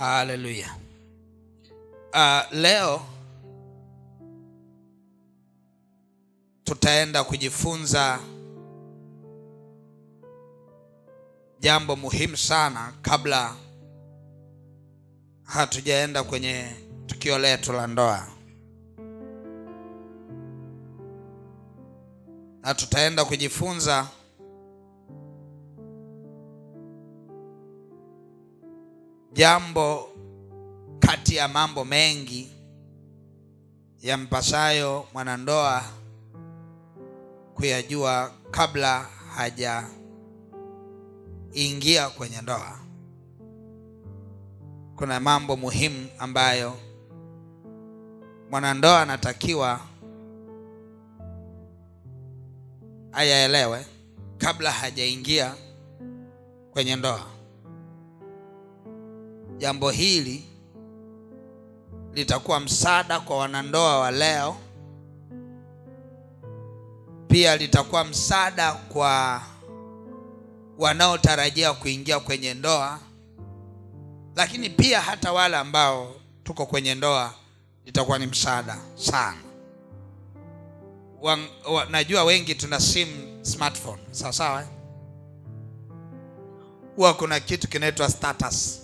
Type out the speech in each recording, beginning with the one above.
Haleluya. Leo tutaenda kujifunza jambo muhimu sana kabla hatujaenda kwenye tukio letu la ndoa. Na tutaenda kujifunza jambo kati ya mambo mengi yampasayo mwanandoa kuyajua kabla hajaingia kwenye ndoa. Kuna mambo muhimu ambayo mwanandoa anatakiwa ayaelewe kabla hajaingia kwenye ndoa. Jambo hili litakuwa msaada kwa wanandoa wa leo. Pia litakuwa msaada kwa wanaotarajia kuingia kwenye ndoa. Lakini pia hata wale ambao tuko kwenye ndoa litakuwa ni msaada sana. Najua wengi tuna simu smartphone, sawa sawa. Huwa kuna kitu kinaitwa status.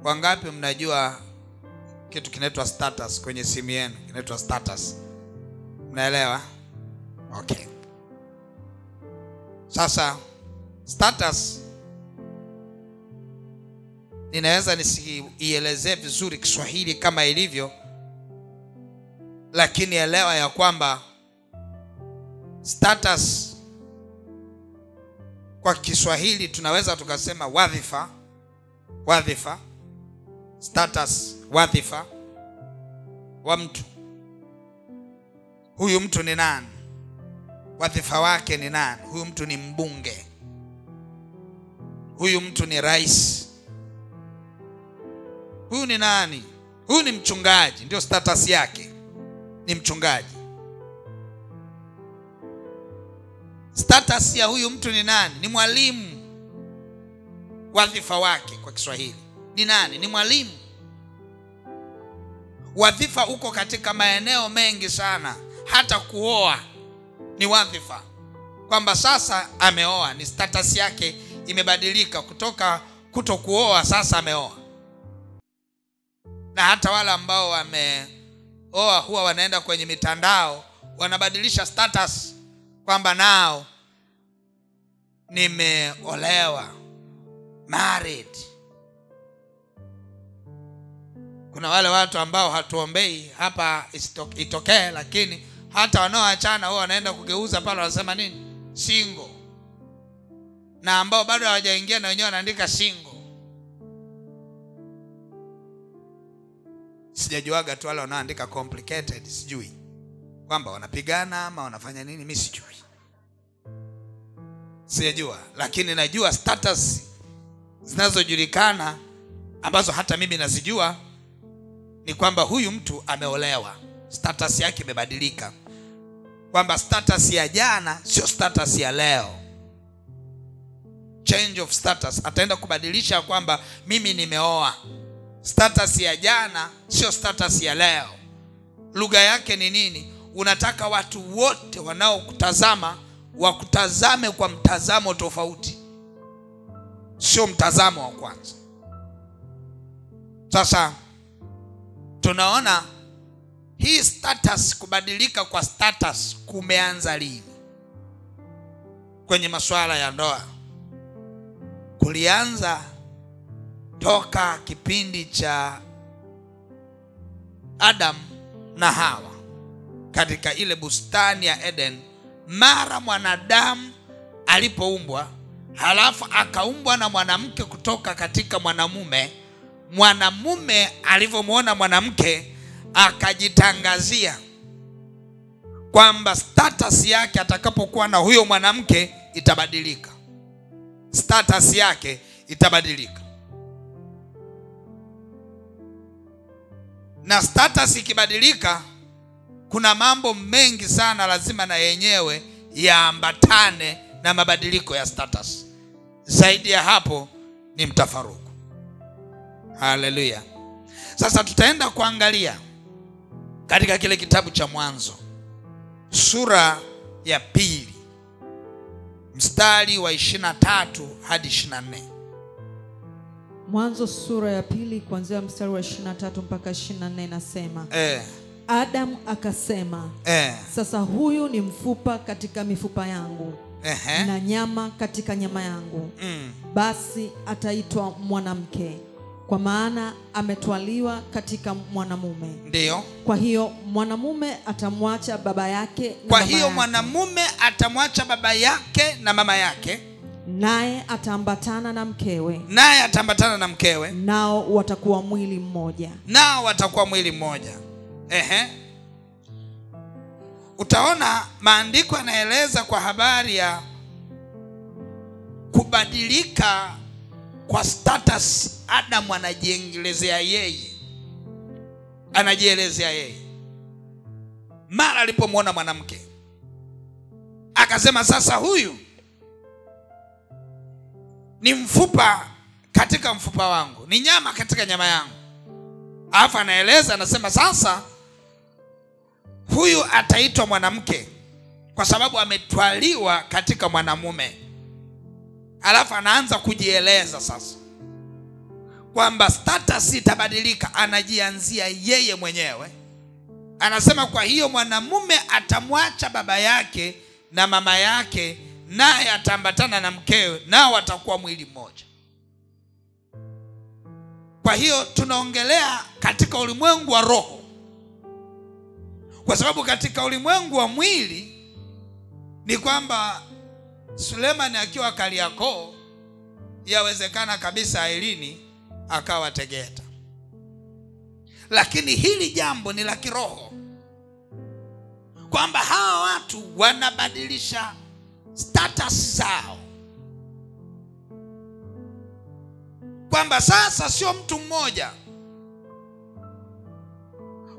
Wangapi mnajua kitu kinaitwa status kwenye simu yenu? Kinaitwa status. Mnaelewa? Okay. Sasa status ninaweza nisiielezee vizuri Kiswahili kama ilivyo, lakini elewa ya kwamba status kwa Kiswahili tunaweza tukasema wadhifa. Status, wadhifa wa mtu. Huyu mtu ni nani? Wadhifa wake ni nani? Huyu mtu ni mbunge. Huyu mtu ni rais. Huyu ni nani? Huyu ni mchungaji. Ndio status yake, ni mchungaji. Status ya huyu mtu ni nani? Ni mwalimu. Wadhifa wake kwa Kiswahili ni nani? Ni mwalimu. Wadhifa uko katika maeneo mengi sana. Hata kuoa ni wadhifa, kwamba sasa ameoa, ni status yake imebadilika kutoka kutokuoa, sasa ameoa. Na hata wale ambao wameoa huwa wanaenda kwenye mitandao wanabadilisha status kwamba nao nimeolewa, married. Kuna wale watu ambao hatuombei hapa itokee, lakini hata wanaoachana huwa wanaenda kugeuza pale, wanasema nini? Single. Na ambao bado hawajaingia na wenyewe wanaandika single. Sijajuaga tu wale wanaandika complicated, sijui kwamba wanapigana ama wanafanya nini, mimi sijui. Sijajua, lakini najua status zinazojulikana ambazo hata mimi nazijua ni kwamba huyu mtu ameolewa, status yake imebadilika, kwamba status ya jana sio status ya leo. Change of status. Ataenda kubadilisha kwamba mimi nimeoa. Status ya jana sio status ya leo. Lugha yake ni nini? Unataka watu wote wanaokutazama wakutazame kwa mtazamo tofauti, sio mtazamo wa kwanza. Sasa tunaona hii status, kubadilika kwa status kumeanza lini kwenye masuala ya ndoa? Kulianza toka kipindi cha Adam na Hawa katika ile bustani ya Eden. Mara mwanadamu alipoumbwa, halafu akaumbwa na mwanamke kutoka katika mwanamume. Mwanamume alivyomwona mwanamke akajitangazia kwamba status yake atakapokuwa na huyo mwanamke itabadilika. Status yake itabadilika. Na status ikibadilika, kuna mambo mengi sana lazima na yenyewe yaambatane na mabadiliko ya status. zaidi ya hapo ni mtafaruku. Haleluya. Sasa tutaenda kuangalia katika kile kitabu cha Mwanzo sura ya 2 mstari wa 23 hadi 24. Mwanzo sura ya 2 kuanzia mstari wa 23 mpaka 24 nasema. Adam akasema, sasa huyu ni mfupa katika mifupa yangu, na nyama katika nyama yangu. Basi ataitwa mwanamke, kwa maana ametwaliwa katika mwanamume. Ndio. Kwa hiyo mwanamume atamwacha baba yake na Kwa hiyo mwanamume atamwacha baba yake na mama yake, naye ataambatana na mkewe, nao watakuwa mwili mmoja. Utaona maandiko yanaeleza kwa habari ya kubadilika kwa status. Adam anajielezea yeye mara alipomwona mwanamke, akasema sasa huyu ni mfupa katika mfupa wangu, ni nyama katika nyama yangu. Alafu anaeleza, anasema sasa huyu ataitwa mwanamke kwa sababu ametwaliwa katika mwanamume. Alafu anaanza kujieleza sasa kwamba status itabadilika. Anajianzia yeye mwenyewe, anasema kwa hiyo mwanamume atamwacha baba yake na mama yake, naye ataambatana na mkewe, nao watakuwa mwili mmoja. Kwa hiyo tunaongelea katika ulimwengu wa roho, kwa sababu katika ulimwengu wa mwili ni kwamba Sulemani akiwa Kariakoo, yawezekana kabisa Ailini akawa Tegeta. Lakini hili jambo ni la kiroho, kwamba hawa watu wanabadilisha status zao, kwamba sasa sio mtu mmoja.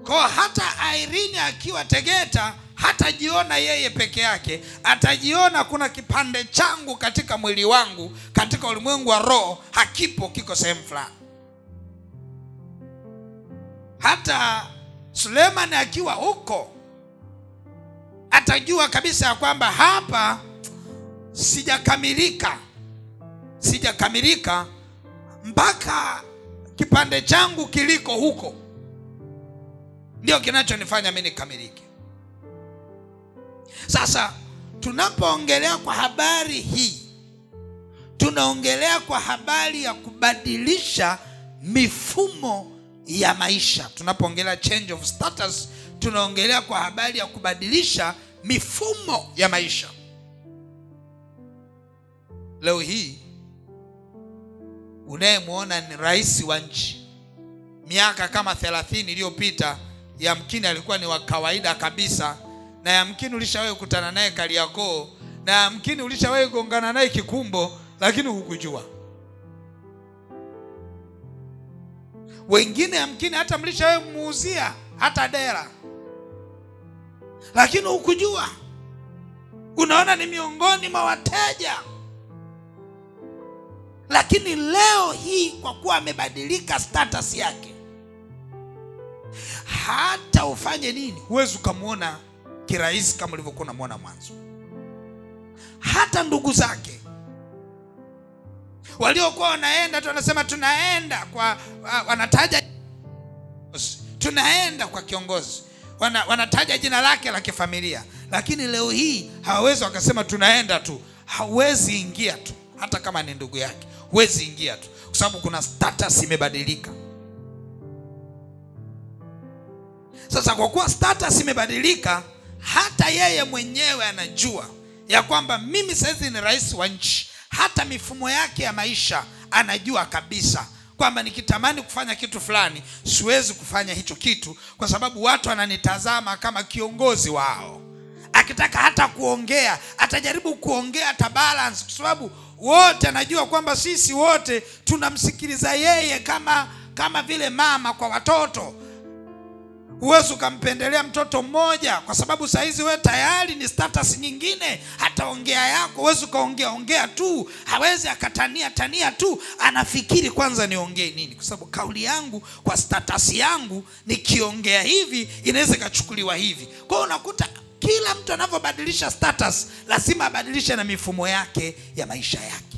Kwa hata Ailini akiwa Tegeta hatajiona yeye peke yake, atajiona kuna kipande changu katika mwili wangu, katika ulimwengu wa roho hakipo, kiko sehemu fulani. Hata Sulemani akiwa huko atajua kabisa ya kwamba hapa sijakamilika mpaka kipande changu kiliko huko ndio kinachonifanya mimi nikamilike. Sasa tunapoongelea kwa habari hii, tunaongelea kwa habari ya kubadilisha mifumo ya maisha. Tunapoongelea change of status, tunaongelea kwa habari ya kubadilisha mifumo ya maisha. Leo hii unayemwona ni rais wa nchi, miaka kama 30 iliyopita yamkini alikuwa ni wa kawaida kabisa, na yamkini ulishawahi kukutana naye Kariakoo, na yamkini ulishawahi kuongana naye Kikumbo, lakini hukujua. Wengine yamkini hata mlishawahi muuzia hata dera, lakini hukujua. Unaona ni miongoni mwa wateja. Lakini leo hii kwa kuwa amebadilika status yake, hata ufanye nini huwezi ukamuona kirahisi kama ulivyokuwa unamuona mwanzo. Hata ndugu zake waliokuwa wanaenda tu wanasema tunaenda kwa wanataja tunaenda kwa kiongozi, wanataja jina lake la kifamilia, lakini leo hii hawawezi wakasema tunaenda tu. Hawezi ingia tu, hata kama ni ndugu yake huwezi ingia tu, kwa sababu kuna status imebadilika. Sasa kwa kuwa status imebadilika, hata yeye mwenyewe anajua ya kwamba mimi sasa ni rais wa nchi. Hata mifumo yake ya maisha anajua kabisa kwamba nikitamani kufanya kitu fulani siwezi kufanya hicho kitu, kwa sababu watu wananitazama kama kiongozi wao. Akitaka hata kuongea, atajaribu kuongea balance, kwa sababu wote anajua kwamba sisi wote tunamsikiliza yeye kama vile mama kwa watoto. Huwezi ukampendelea mtoto mmoja, kwa sababu saizi wewe tayari ni status nyingine. Hata ongea yako huwezi ukaongea tu, hawezi akatania tu, anafikiri kwanza niongee nini, kwa sababu kauli yangu kwa status yangu nikiongea hivi inaweza ikachukuliwa hivi. Kwa hiyo unakuta kila mtu anavyobadilisha status lazima abadilishe na mifumo yake ya maisha yake,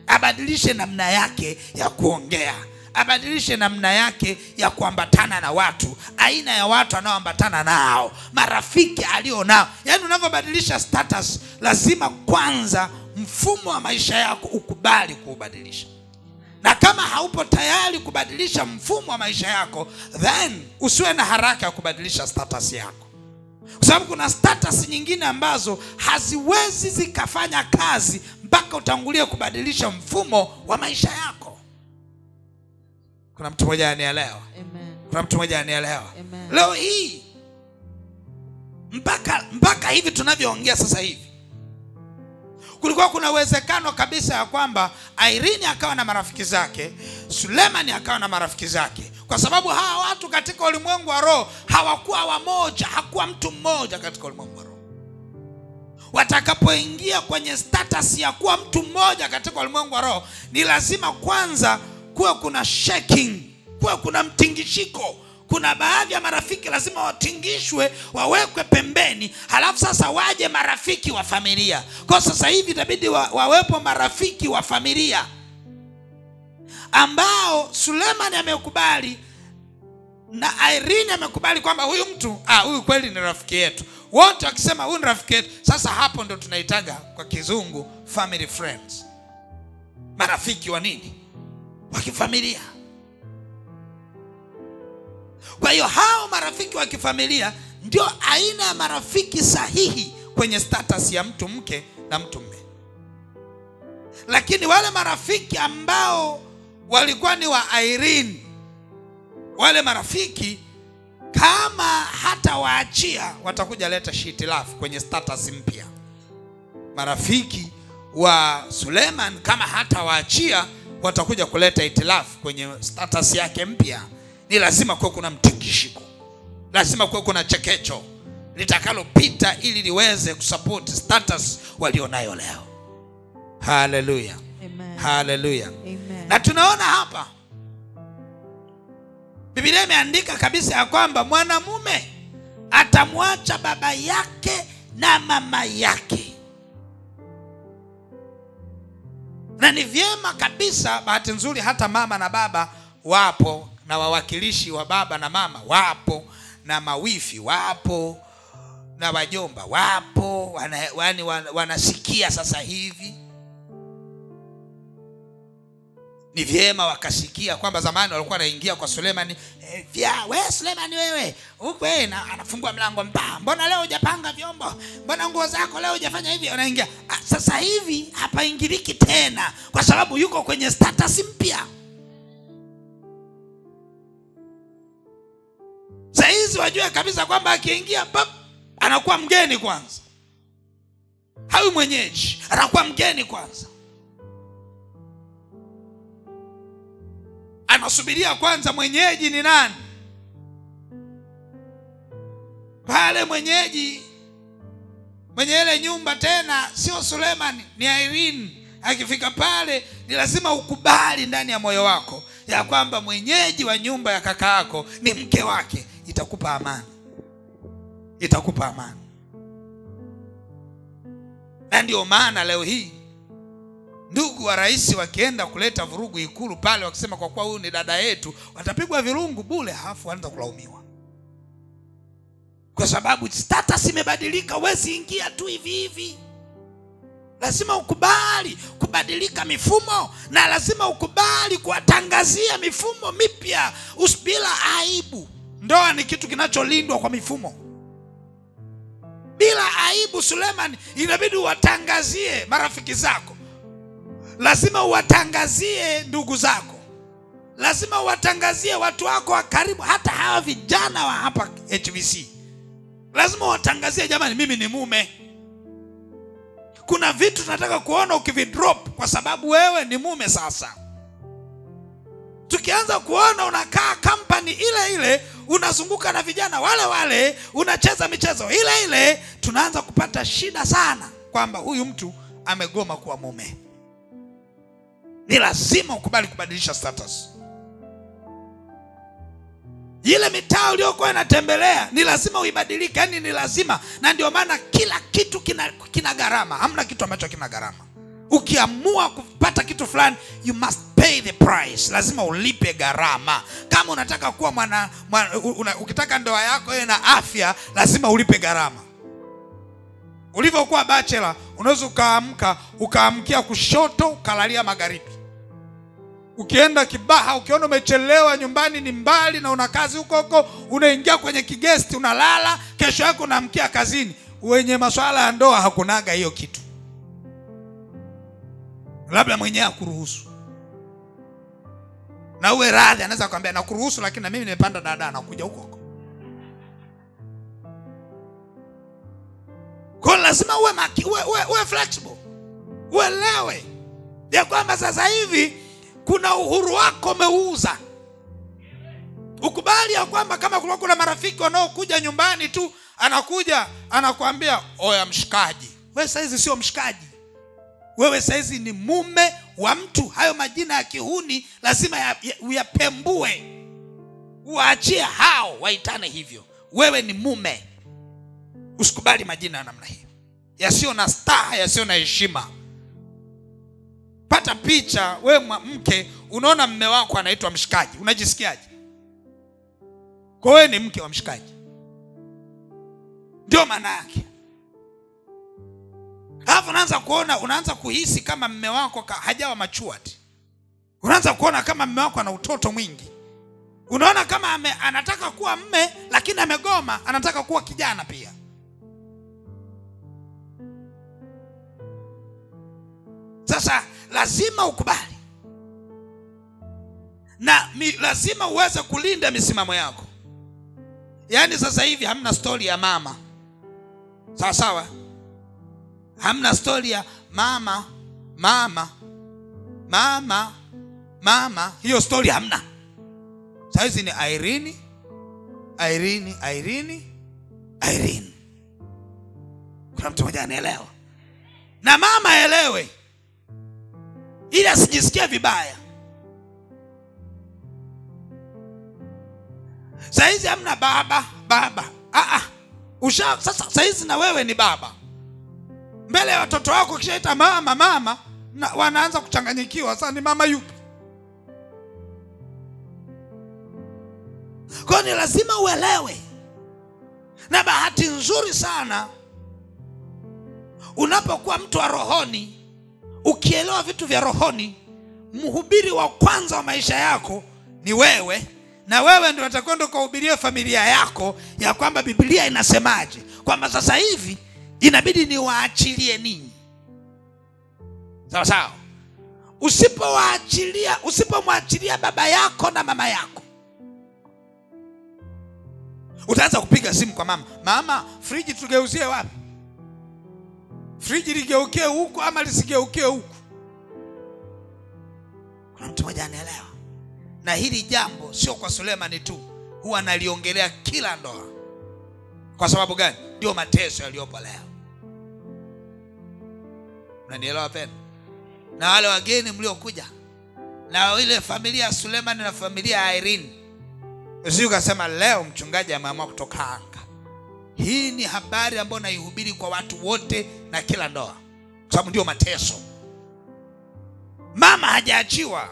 abadilishe namna yake ya kuongea, abadilishe namna yake ya kuambatana na watu, aina ya watu anaoambatana nao, marafiki alio nao. Yaani unavyobadilisha status lazima kwanza mfumo wa maisha yako ukubali kuubadilisha. Na kama haupo tayari kubadilisha mfumo wa maisha yako, then usiwe na haraka ya kubadilisha status yako, kwa sababu kuna status nyingine ambazo haziwezi zikafanya kazi mpaka utangulie kubadilisha mfumo wa maisha yako. Kuna mtu mmoja anielewa? Amen. Kuna mtu mmoja anielewa? Amen. Leo hii mpaka hivi tunavyoongea sasa hivi, kulikuwa kuna uwezekano kabisa ya kwamba Irene akawa na marafiki zake, Suleiman akawa na marafiki zake, kwa sababu hawa watu katika ulimwengu wa roho hawakuwa wamoja, hakuwa mtu mmoja katika ulimwengu wa roho. Watakapoingia kwenye status ya kuwa mtu mmoja katika ulimwengu wa roho, ni lazima kwanza kuwa kuna shaking, kuwa kuna mtingishiko. Kuna baadhi ya marafiki lazima watingishwe, wawekwe pembeni, halafu sasa waje marafiki wa familia. Kwa sasa hivi itabidi wawepo marafiki wa familia ambao Suleiman amekubali na Irene amekubali kwamba huyu mtu huyu kweli ni rafiki yetu. Wote wakisema huyu ni rafiki yetu, sasa hapo ndo tunaitaga kwa kizungu family friends. Marafiki wa nini? Wa kifamilia. Kwa hiyo hao marafiki wa kifamilia ndio aina ya marafiki sahihi kwenye status ya mtu mke na mtu mume. Lakini wale marafiki ambao walikuwa ni wa Irene, wale marafiki kama hata waachia watakuja leta hitilafu kwenye status mpya. Marafiki wa Suleiman kama hata waachia watakuja kuleta hitilafu kwenye status yake mpya. Ni lazima kuwe kuna mtingishiko, lazima kuwe kuna chekecho litakalopita ili liweze kusupport status walionayo leo. Hallelujah. Amen. Hallelujah. Amen. Na tunaona hapa Biblia imeandika kabisa ya kwamba mwanamume atamwacha baba yake na mama yake. Na ni vyema kabisa, bahati nzuri hata mama na baba wapo, na wawakilishi wa baba na mama wapo, na mawifi wapo, na wajomba wapo, wanasikia sasa hivi. Ni vyema wakasikia kwamba zamani walikuwa wanaingia kwa Suleiman, wewe Suleiman wewe, wewe anafungua mlango, mbona leo hujapanga vyombo? Mbona nguo zako leo hujafanya hivi? Wanaingia. Sasa hivi hapaingiliki tena kwa sababu yuko kwenye status mpya. Saizi wajua kabisa kwamba akiingia anakuwa mgeni kwanza. Hawi mwenyeji, anakuwa mgeni kwanza. Anasubiria kwanza mwenyeji ni nani. Pale mwenyeji, mwenye ile nyumba tena sio Suleiman, ni Irene. Akifika pale ni lazima ukubali ndani ya moyo wako ya kwamba mwenyeji wa nyumba ya kaka yako ni mke wake. Itakupa amani, itakupa amani. Na ndio maana leo hii ndugu wa rais wakienda kuleta vurugu Ikulu pale, wakisema kwa kuwa huyu ni dada yetu, watapigwa virungu bure, halafu wanaanza kulaumiwa. Kwa sababu status imebadilika, huwezi ingia tu hivi hivi. Lazima ukubali kubadilika mifumo, na lazima ukubali kuwatangazia mifumo mipya bila aibu. Ndoa ni kitu kinacholindwa kwa mifumo. Bila aibu, Suleiman, inabidi uwatangazie marafiki zako. Lazima uwatangazie ndugu zako. Lazima uwatangazie watu wako wa karibu, hata hawa vijana wa hapa HVC. Lazima uwatangazie, jamani, mimi ni mume. Kuna vitu tunataka kuona ukividrop kwa sababu wewe ni mume sasa. Tukianza kuona unakaa company ile ile unazunguka na vijana wale wale, unacheza michezo ile ile, tunaanza kupata shida sana kwamba huyu mtu amegoma kuwa mume. Ni lazima ukubali kubadilisha status. Ile mitaa uliyokuwa unatembelea ni lazima uibadilike, yani ni lazima. Na ndio maana kila kitu kina gharama. Hamna kitu ambacho kina gharama. Ukiamua kupata kitu fulani, you must pay the price. Lazima ulipe gharama. Kama unataka kuwa ukitaka ndoa yako iwe na afya, lazima ulipe gharama. Ulivyokuwa bachelor, unaweza ukaamkia kushoto, ukalalia magharibi. Ukienda Kibaha, ukiona umechelewa, nyumbani ni mbali na una kazi huko, unaingia kwenye kigesti, unalala, kesho yako unaamkia kazini. Wenye masuala ya ndoa hakunaga hiyo kitu. Labda mwenyewe akuruhusu. Na uwe radhi, anaweza kuambia nakuruhusu, lakini na mimi nimepanda dada na kuja huko. Kwa lazima uwe flexible. Uelewe ya kwamba sasa hivi kuna uhuru wako umeuza. Ukubali ya kwamba kama kuna marafiki wanaokuja nyumbani tu, anakuja anakuambia oya mshikaji. Wewe saizi sio mshikaji. Wewe saizi ni mume wa mtu. Hayo majina ya kihuni lazima uyapembue. Uachie hao waitane hivyo. Wewe ni mume. Usikubali majina ya namna hiyo, yasio na staha, yasio na heshima. Pata picha, wewe mke, unaona mume wako anaitwa mshikaji, unajisikiaje? Kwa wewe ni mke wa mshikaji. Ndio maana yake. Hapo unaanza kuhisi kama mume wako hajawa matured. Unaanza kuona kama mume wako ana utoto mwingi. Unaona kama anataka kuwa mume lakini amegoma, anataka kuwa kijana pia. Sasa lazima ukubali. Na lazima uweze kulinda misimamo yako. Yaani sasa hivi hamna story ya mama. Sawa sawa? Hamna story ya mama. Hiyo story hamna. Sasa hizi ni Irene. Kuna mtu mmoja anaelewa. Na mama elewe, ili asijisikie vibaya. Saizi hamna baba. Sasa hizi na wewe ni baba. Mbele ya watoto wako kishaita mama, wanaanza kuchanganyikiwa. Sasa ni mama yupi? Kwa ni lazima uelewe. Na bahati nzuri sana unapokuwa mtu wa rohoni, ukielewa vitu vya rohoni, mhubiri wa kwanza wa maisha yako ni wewe. Na wewe ndio utakwenda kuhubiria familia yako ya kwamba Biblia inasemaje, kwamba sasa hivi inabidi niwaachilie ninyi. Sawa sawa? Usipomwachilia baba yako na mama yako, utaanza kupiga simu kwa mama, friji tugeuzie wapi? Friji ligeukie huku ama lisigeukie huku? Kuna mtu mmoja anaelewa. Na hili jambo sio kwa Sulemani tu, huwa analiongelea kila ndoa. Kwa sababu gani? Ndio mateso yaliyopo leo. Unanielewa pena? Na wale wageni mliokuja, na ile familia ya Sulemani na familia ya Irene, usije ukasema leo mchungaji ameamua kutoka anga. Hii ni habari ambayo naihubiri kwa watu wote na kila ndoa, kwa sababu ndio mateso. Mama hajaachiwa.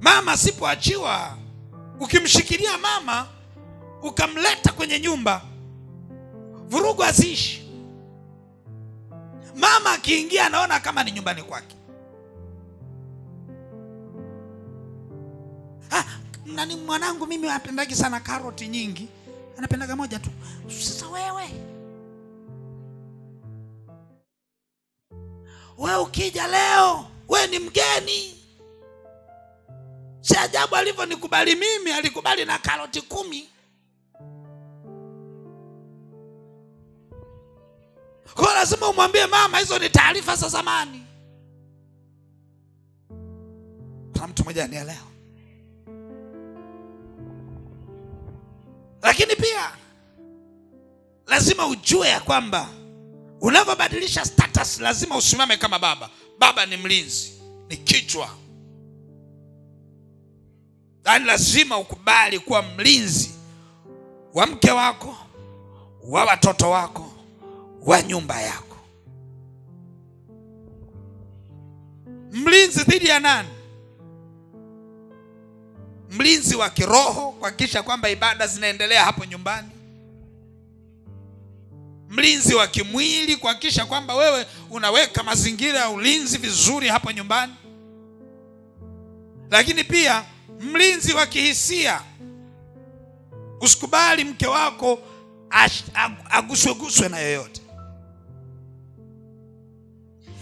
Mama sipoachiwa, ukimshikilia mama ukamleta kwenye nyumba, vurugu haziishi. Mama akiingia anaona kama ni nyumbani kwake. Nani mwanangu mimi anapendagi sana karoti nyingi, anapendaga moja tu. Sasa wewe ukija leo, wewe ni mgeni. Si ajabu alivyonikubali mimi, alikubali na karoti 10. Kwa lazima umwambie mama hizo ni taarifa za zamani. Kuna mtu mmoja anielewa. Lakini pia lazima ujue ya kwamba unapobadilisha status lazima usimame kama baba. Baba ni mlinzi, ni kichwa. Yani lazima ukubali kuwa mlinzi wa mke wako, wa watoto wako, wa nyumba yako. Mlinzi dhidi ya nani? Mlinzi wa kiroho, kuhakikisha kwamba ibada zinaendelea hapo nyumbani. Mlinzi wa kimwili, kuhakikisha kwamba wewe unaweka mazingira ya ulinzi vizuri hapo nyumbani. Lakini pia mlinzi wa kihisia. Usikubali mke wako aguswe na yoyote.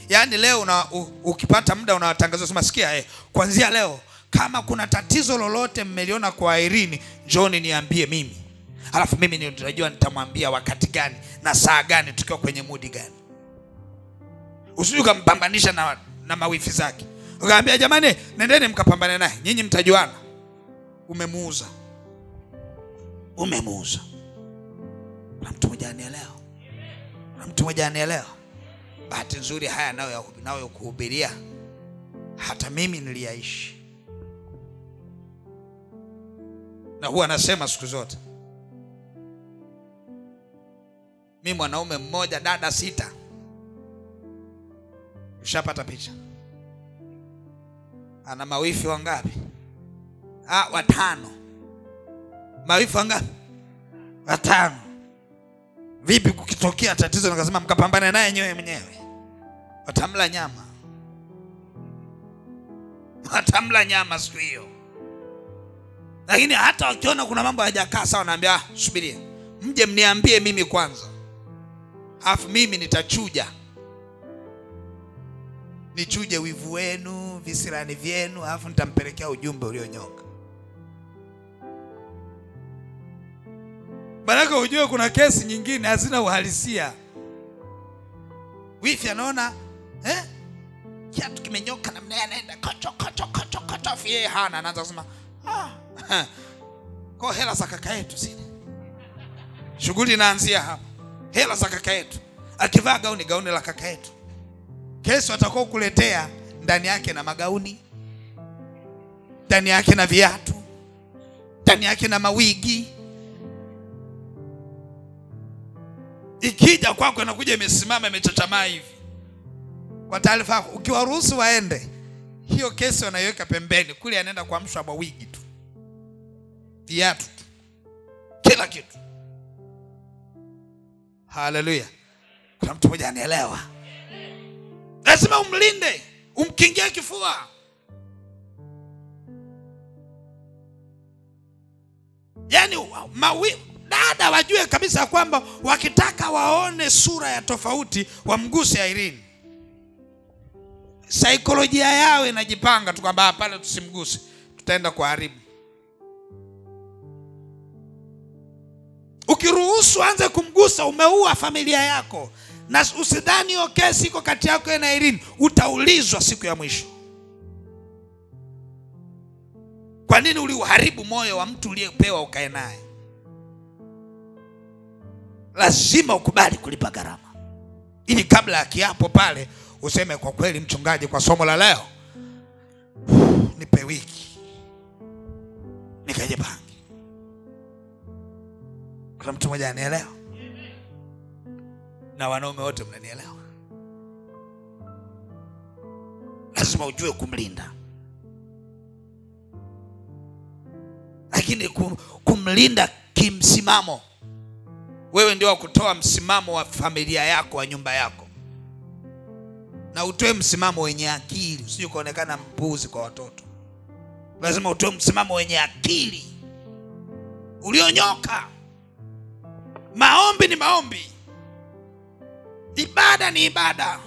Yaani leo ukipata muda unawatangazia, sema sikia, kuanzia leo kama kuna tatizo lolote mmeliona kwa Irene, John niambie mimi. Alafu mimi nitajua nitamwambia wakati gani na saa gani, tukiwa kwenye mood gani. Usije kumpambanisha na mawifi zake. Ukaambia jamani, nendeni mkapambane naye, nyinyi mtajuana. Umemuuza. Na mtu mmoja anielewa. Bahati nzuri haya nayo kuhubiria hata mimi niliyaishi. Na huwa nasema siku zote, mimi mwanaume mmoja, dada 6. Ushapata picha? Ana mawifi wangapi? 5. Mawifi wangapi? 5. Vipi kukitokea tatizo nikasema mkapambane naye nyewe mwenyewe? Watamla nyama siku hiyo. Lakini hata wakiona kuna mambo hayajakaa sawa, naambia subiria, mje mniambie mimi kwanza, alafu mimi nitachuja. Nichuje wivu wenu, visirani vyenu, alafu nitampelekea ujumbe ulionyoka. Baraka ujue kuna kesi nyingine hazina uhalisia. Wifi anaona kiatu kimenyoka na mnaye anaenda kocho fie hana, anaanza kusema kwa hela za kaka yetu zile. Shughuli inaanzia hapa. Hela za kaka yetu. Akivaa gauni la kaka yetu. Kesho atakao kuletea ndani yake na magauni, ndani yake na viatu, ndani yake na mawigi. Ikija kwako inakuja imesimama imechachamaa hivi. Kwa taarifa yako, ukiwaruhusu waende, hiyo kesi wanaiweka pembeni. Kule anaenda kuamshwa mawigi tu, viatu tu, kila kitu. Haleluya. Kuna mtu mmoja anielewa? Lazima umlinde, umkingie kifua. Yaani dada wajue kabisa kwamba wakitaka waone sura ya tofauti wamguse Irene. Saikolojia yao inajipanga tu kwamba pale tusimguse, tutaenda kuharibu. Ukiruhusu anze kumgusa, umeua familia yako. Na usidhani hiyo kesi iko kati yako na Irene, utaulizwa siku ya mwisho. Kwa nini uliuharibu moyo wa mtu uliyepewa ukae naye? Lazima ukubali kulipa gharama. Ili kabla ya kiapo pale useme, kwa kweli mchungaji, kwa somo la leo nipe wiki nikajipange. Kuna mtu mmoja anielewa? Na wanaume wote mnanielewa? Lazima ujue kumlinda. Lakini kumlinda kimsimamo. Wewe ndio kutoa msimamo wa familia yako, wa nyumba yako. Na utoe msimamo wenye akili, usije kuonekana mpuzi kwa watoto. Lazima utoe msimamo wenye akili, ulionyoka. Maombi ni maombi, ibada ni ibada.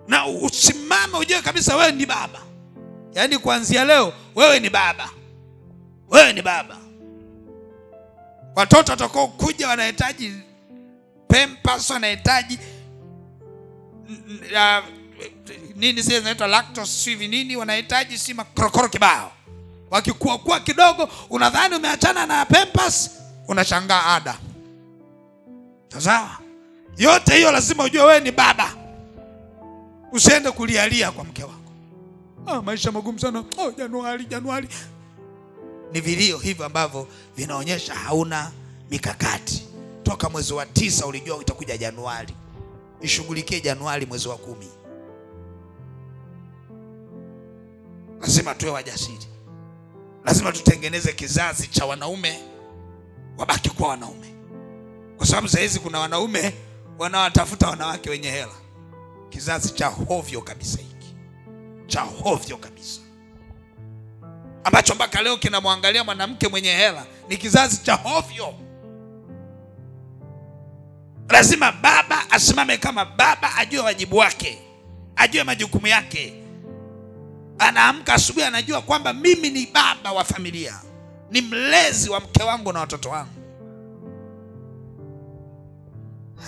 Na usimame ujue kabisa wewe ni baba. Yaani kuanzia leo wewe ni baba. Wewe ni baba. Watoto watakao kuja wanahitaji pampers, wanahitaji nini zile zinaitwa lactose hivi nini, wanahitaji sima krokoro kibao. Wakikuwa kidogo unadhani umeachana na Pampers, unashangaa ada. Sawa? Yote hiyo lazima ujue wewe ni baba. Usiende kulialia kwa mke wako. Maisha magumu sana. Januari. Ni vilio hivyo ambavyo vinaonyesha hauna mikakati. Toka mwezi wa 9 ulijua utakuja Januari. Ishughulikie Januari mwezi wa 10. Lazima tuwe wajasiri. Lazima tutengeneze kizazi cha wanaume wabaki kwa wanaume. Kwa sababu saizi kuna wanaume wanaowatafuta wanawake wenye hela. Kizazi cha hovyo kabisa hiki. Cha hovyo kabisa. Ambacho mpaka leo kinamwangalia mwanamke mwenye hela ni kizazi cha hovyo. Lazima baba asimame kama baba, ajue wajibu wake, ajue majukumu yake. Anaamka asubuhi anajua kwamba mimi ni baba wa familia, ni mlezi wa mke wangu na watoto wangu.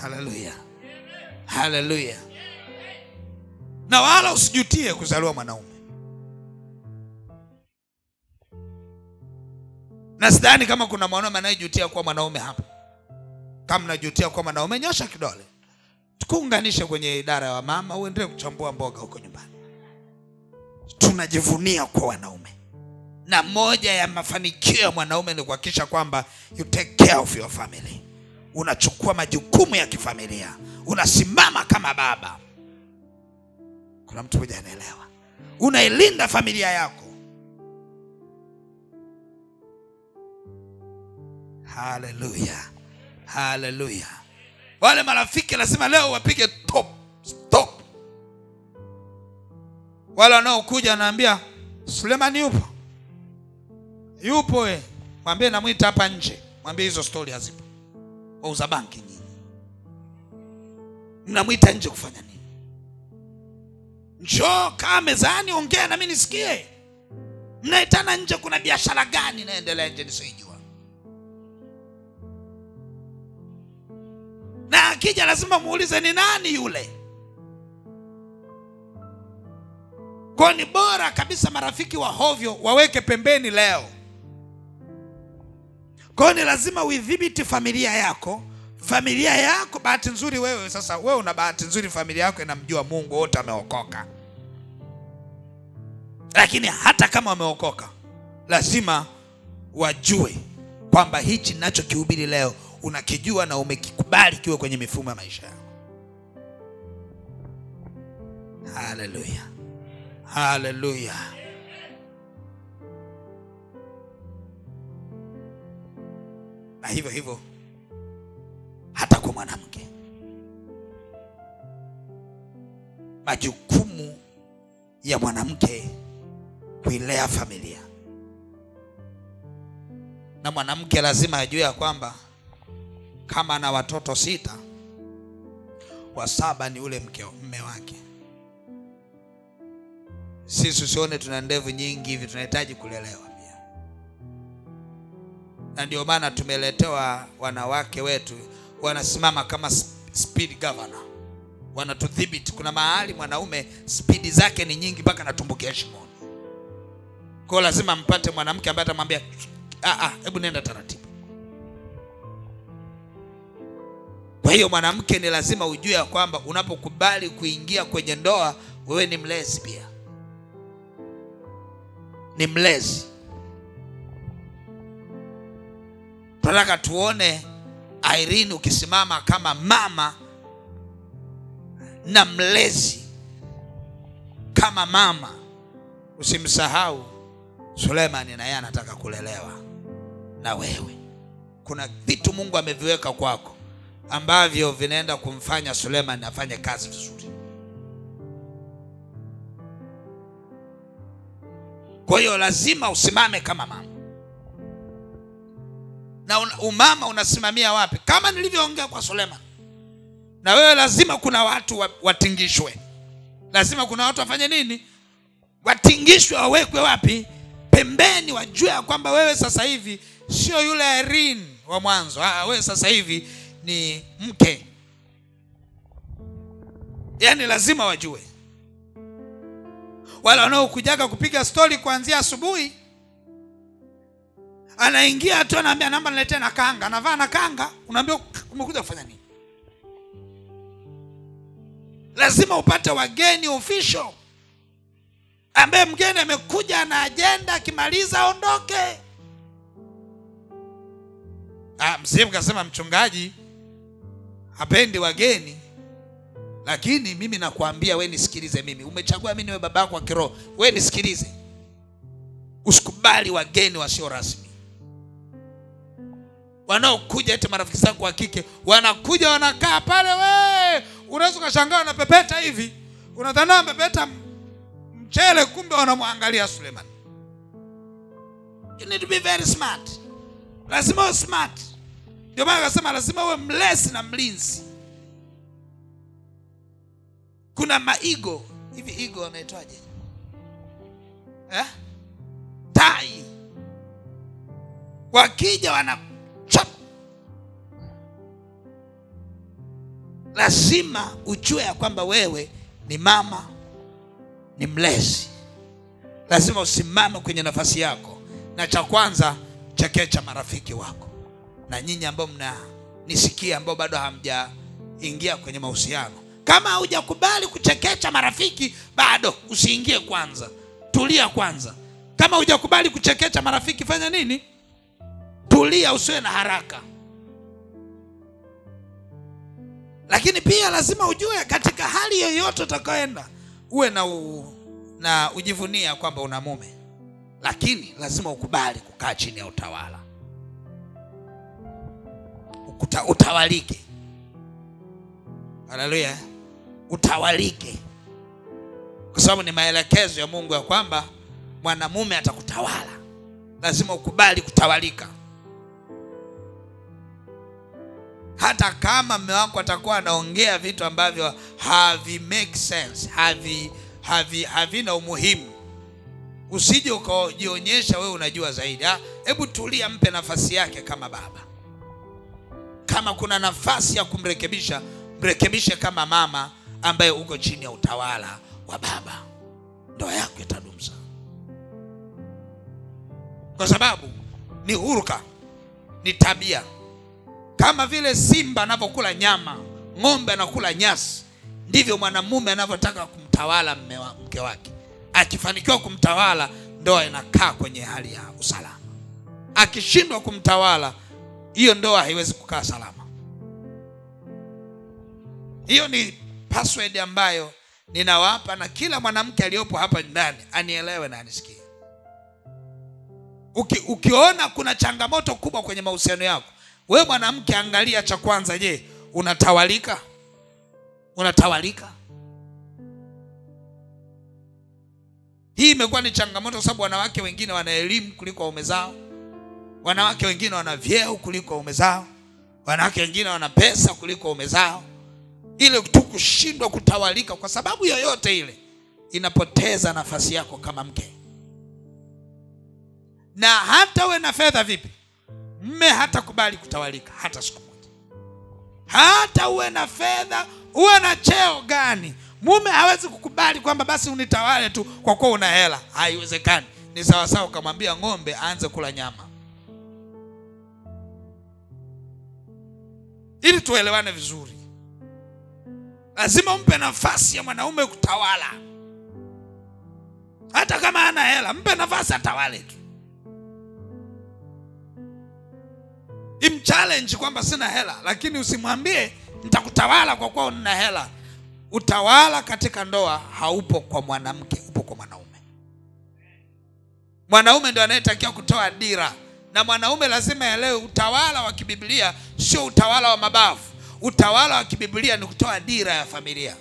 Haleluya. Haleluya. Na wala usijutie kuzaliwa mwanaume. Na sidhani kama kuna mwanaume anayejutia kuwa mwanaume hapa. Kama unajutia kuwa mwanaume, nyosha kidole. Tukuunganishe kwenye idara ya mama, uendelee kuchambua mboga huko nyumbani. Tunajivunia kwa wanaume. Na moja ya mafanikio ya mwanaume ni kuhakikisha kwamba you take care of your family. Unachukua majukumu ya kifamilia. Unasimama kama baba. Kuna mtu mmoja anaelewa. Unailinda familia yako. Haleluya. Haleluya. Wale marafiki lazima leo wapige stop. Wale wanaokuja anaambia Suleiman yupo mwambie namuita hapa nje. Mwambie hizo story hazipo. Wauza banki nyinyi. Mnamuita nje kufanya nini? Njoo kaa mezani ongea na mimi nisikie. Mnaitana nje, kuna biashara gani inaendelea nje nisijua? Na akija lazima muulize ni nani yule. Kwa ni bora kabisa marafiki wa hovyo waweke pembeni leo. Kwa ni lazima udhibiti familia yako. Familia yako, bahati nzuri wewe sasa, wewe una bahati nzuri, familia yako inamjua Mungu, wote wameokoka. Lakini hata kama wameokoka, lazima wajue kwamba hichi ninachokihubiri leo unakijua na umekikubali kiwe kwenye mifumo ya maisha yako. Haleluya. Haleluya. Na hivyo hata kwa mwanamke, majukumu ya mwanamke kuilea familia. Na mwanamke lazima ajue ya kwamba kama ana watoto 6, wa 7 ni ule mume wake. Sisi usione tuna ndevu nyingi hivi, tunahitaji kulelewa pia. Na ndio maana tumeletewa wanawake wetu wanasimama kama speed governor. Wanatudhibiti. Kuna mahali mwanaume speed zake ni nyingi mpaka anatumbukia shimoni. Kwa lazima mpate mwanamke ambaye atamwambia hebu nenda taratibu. Kwa hiyo mwanamke ni lazima ujue kwamba unapokubali kuingia kwenye ndoa, wewe ni mlezi pia. Ni mlezi. Tunataka tuone Irene ukisimama kama mama na mlezi. Kama mama, usimsahau Suleiman na yeye anataka kulelewa na wewe. Kuna vitu Mungu ameviweka kwako ambavyo vinaenda kumfanya Suleiman afanye kazi vizuri. Kwa hiyo lazima usimame kama mama. Na umama unasimamia wapi? Kama nilivyoongea kwa Suleiman. Na wewe lazima kuna watu watingishwe. Lazima kuna watu wafanye nini? Watingishwe, wawekwe wapi? Pembeni, wajue kwamba wewe sasa hivi sio yule Irene wa mwanzo. Wewe sasa hivi ni mke. Yaani lazima wajue. Wale wanaokujaga kupiga story kuanzia asubuhi Anaingia tu anaambia namba niletee na kanga, anavaa na kanga, unaambia umekuja kufanya nini? Lazima upate wageni official, ambaye mgeni amekuja na agenda, akimaliza aondoke. Msije mkasema mchungaji hapendi wageni. Lakini mimi nakwambia wewe nisikilize mimi. Umechagua mimi niwe babako wa kiroho. Wewe nisikilize. Usikubali wageni wasio rasmi. Wanaokuja eti marafiki zako wa kike, wanakuja wanakaa pale, wewe unaweza kushangaa wanapepeta hivi. Unadhani wanapepeta mchele, kumbe wanamwangalia Suleiman. You need to be very smart. Lazima uwe smart. Ndio maana akasema lazima uwe mlezi na mlinzi. Kuna maigo, hivi igo wanaitwaje? Tai. Wakija wanachap. Lazima ujue ya kwamba wewe ni mama, ni mlezi. Lazima usimame kwenye nafasi yako. Na cha kwanza, chekecha marafiki wako. Na nyinyi ambao mnanisikia, ambao bado hamjaingia kwenye mahusiano, kama hujakubali kuchekecha marafiki, bado usiingie kwanza. Tulia kwanza. Kama hujakubali kuchekecha marafiki, fanya nini? Tulia, usiwe na haraka. Lakini pia lazima ujue katika hali yoyote utakayoenda, uwe na ujivunia kwamba una mume. Lakini lazima ukubali kukaa chini ya utawala. Utawalike. Haleluya. Utawalike. Kwa sababu ni maelekezo ya Mungu ya kwamba mwanamume atakutawala. Lazima ukubali kutawalika. Hata kama mume wako atakuwa anaongea vitu ambavyo havi make sense, havina umuhimu, usije ukajionyesha wewe unajua zaidi. Hebu tulia, mpe nafasi yake kama baba. Kama kuna nafasi ya kumrekebisha, mrekebishe kama mama ambaye uko chini ya utawala wa baba. Ndoa yako itadumu sana. Kwa sababu ni huruka, ni tabia. Kama vile simba anapokula nyama, ng'ombe anakula nyasi, ndivyo mwanamume anavyotaka kumtawala mke wake. Akifanikiwa kumtawala, ndoa inakaa kwenye hali ya usalama. Akishindwa kumtawala, hiyo ndoa haiwezi kukaa salama. Hiyo ni password ambayo ninawapa, na kila mwanamke aliyopo hapa ndani anielewe na anisikie. Ukiona kuna changamoto kubwa kwenye mahusiano yako, wewe mwanamke, angalia cha kwanza, je, unatawalika? Unatawalika? Hii imekuwa ni changamoto kwa sababu wanawake wengine wana elimu kuliko waume zao. Wanawake wengine wana vyeo kuliko waume zao. Wanawake wengine wana pesa kuliko waume zao. Ile tu kushindwa kutawalika kwa sababu yoyote ile, inapoteza nafasi yako kama mke. Na hata uwe na fedha vipi, mume hatakubali kutawalika hata siku moja. Hata uwe na fedha, uwe na cheo gani, mume hawezi kukubali kwamba basi unitawale tu kwa kuwa una hela. Haiwezekani. Ni sawa sawa kumwambia ng'ombe aanze kula nyama. Ili tuelewane vizuri, lazima umpe nafasi ya mwanaume kutawala. Hata kama hana hela, mpe nafasi atawale tu. Challenge kwamba sina hela, lakini usimwambie nitakutawala kwa kuwa una hela. Utawala katika ndoa haupo kwa mwanamke, upo kwa mwanaume. Mwanaume ndio anayetakiwa kutoa dira, na mwanaume lazima aelewe utawala wa kibiblia sio utawala wa mabavu. Utawala wa kibiblia ni kutoa dira ya familia,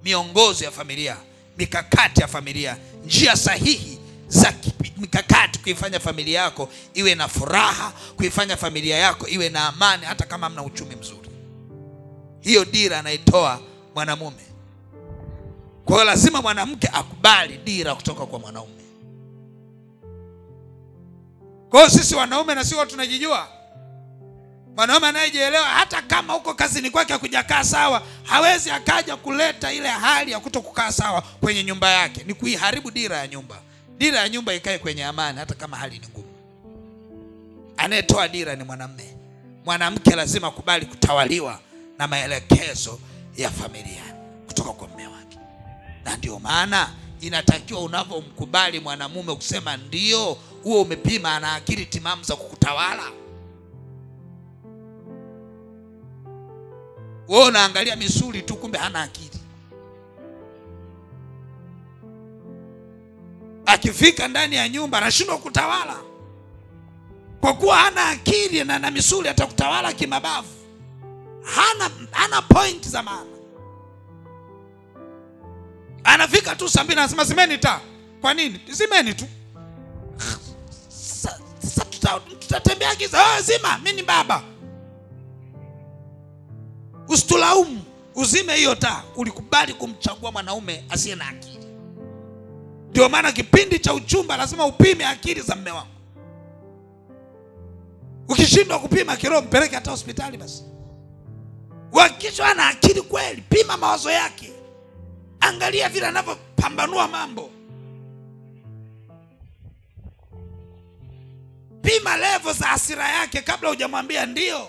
miongozo ya familia, mikakati ya familia, njia sahihi za mikakati kuifanya familia yako iwe na furaha, kuifanya familia yako iwe na amani hata kama hamna uchumi mzuri. Hiyo dira anaitoa mwanamume. Kwa hiyo lazima mwanamke akubali dira kutoka kwa mwanaume. Kwa hiyo sisi wanaume na sisi tunajijua. Mwanaume anayejielewa, hata kama huko kazini kwake hakujakaa sawa, hawezi akaja kuleta ile hali ya kutokukaa sawa kwenye nyumba yake. Ni kuiharibu dira ya nyumba. Dira ya nyumba ikae kwenye amani hata kama hali ni ngumu. Anayetoa dira ni mwanamume. Mwanamke lazima akubali kutawaliwa na maelekezo ya familia kutoka kwa mume wake. Na ndio maana inatakiwa unapomkubali mwanamume kusema ndio, huo umepima ana akili timamu za kukutawala. Wewe unaangalia misuli tu, kumbe hana akili. Akifika ndani ya nyumba anashindwa kutawala. Kwa kuwa hana akili na misuli, atakutawala kimabavu. Hana point za maana. Anafika tu saa 2 anasema zimeni taa. Kwa nini? Zimeni tu. Sasa tutatembea giza. Zima, mimi ni baba. Usitulaumu, uzime hiyo taa. Ulikubali kumchagua mwanaume asiye na akili. Ndio maana kipindi cha uchumba lazima upime akili za mume wako. Ukishindwa kupima kiroho, mpeleke hata hospitali basi. Hakikisha ana akili kweli, pima mawazo yake. Angalia vile anavyopambanua mambo. Pima level za hasira yake kabla hujamwambia ndio.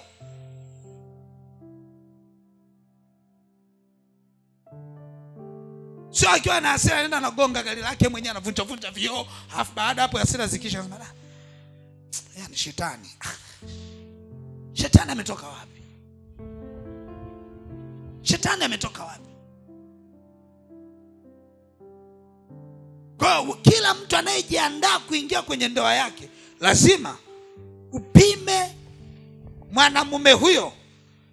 Sio akiwa na hasira anaenda anagonga gari lake mwenyewe, anavunja vioo, halafu baada hapo hasira zikisha anasema ni shetani. Shetani ametoka wapi? Shetani ametoka wapi? Kwa kila mtu anayejiandaa kuingia kwenye ndoa yake lazima upime mwanamume huyo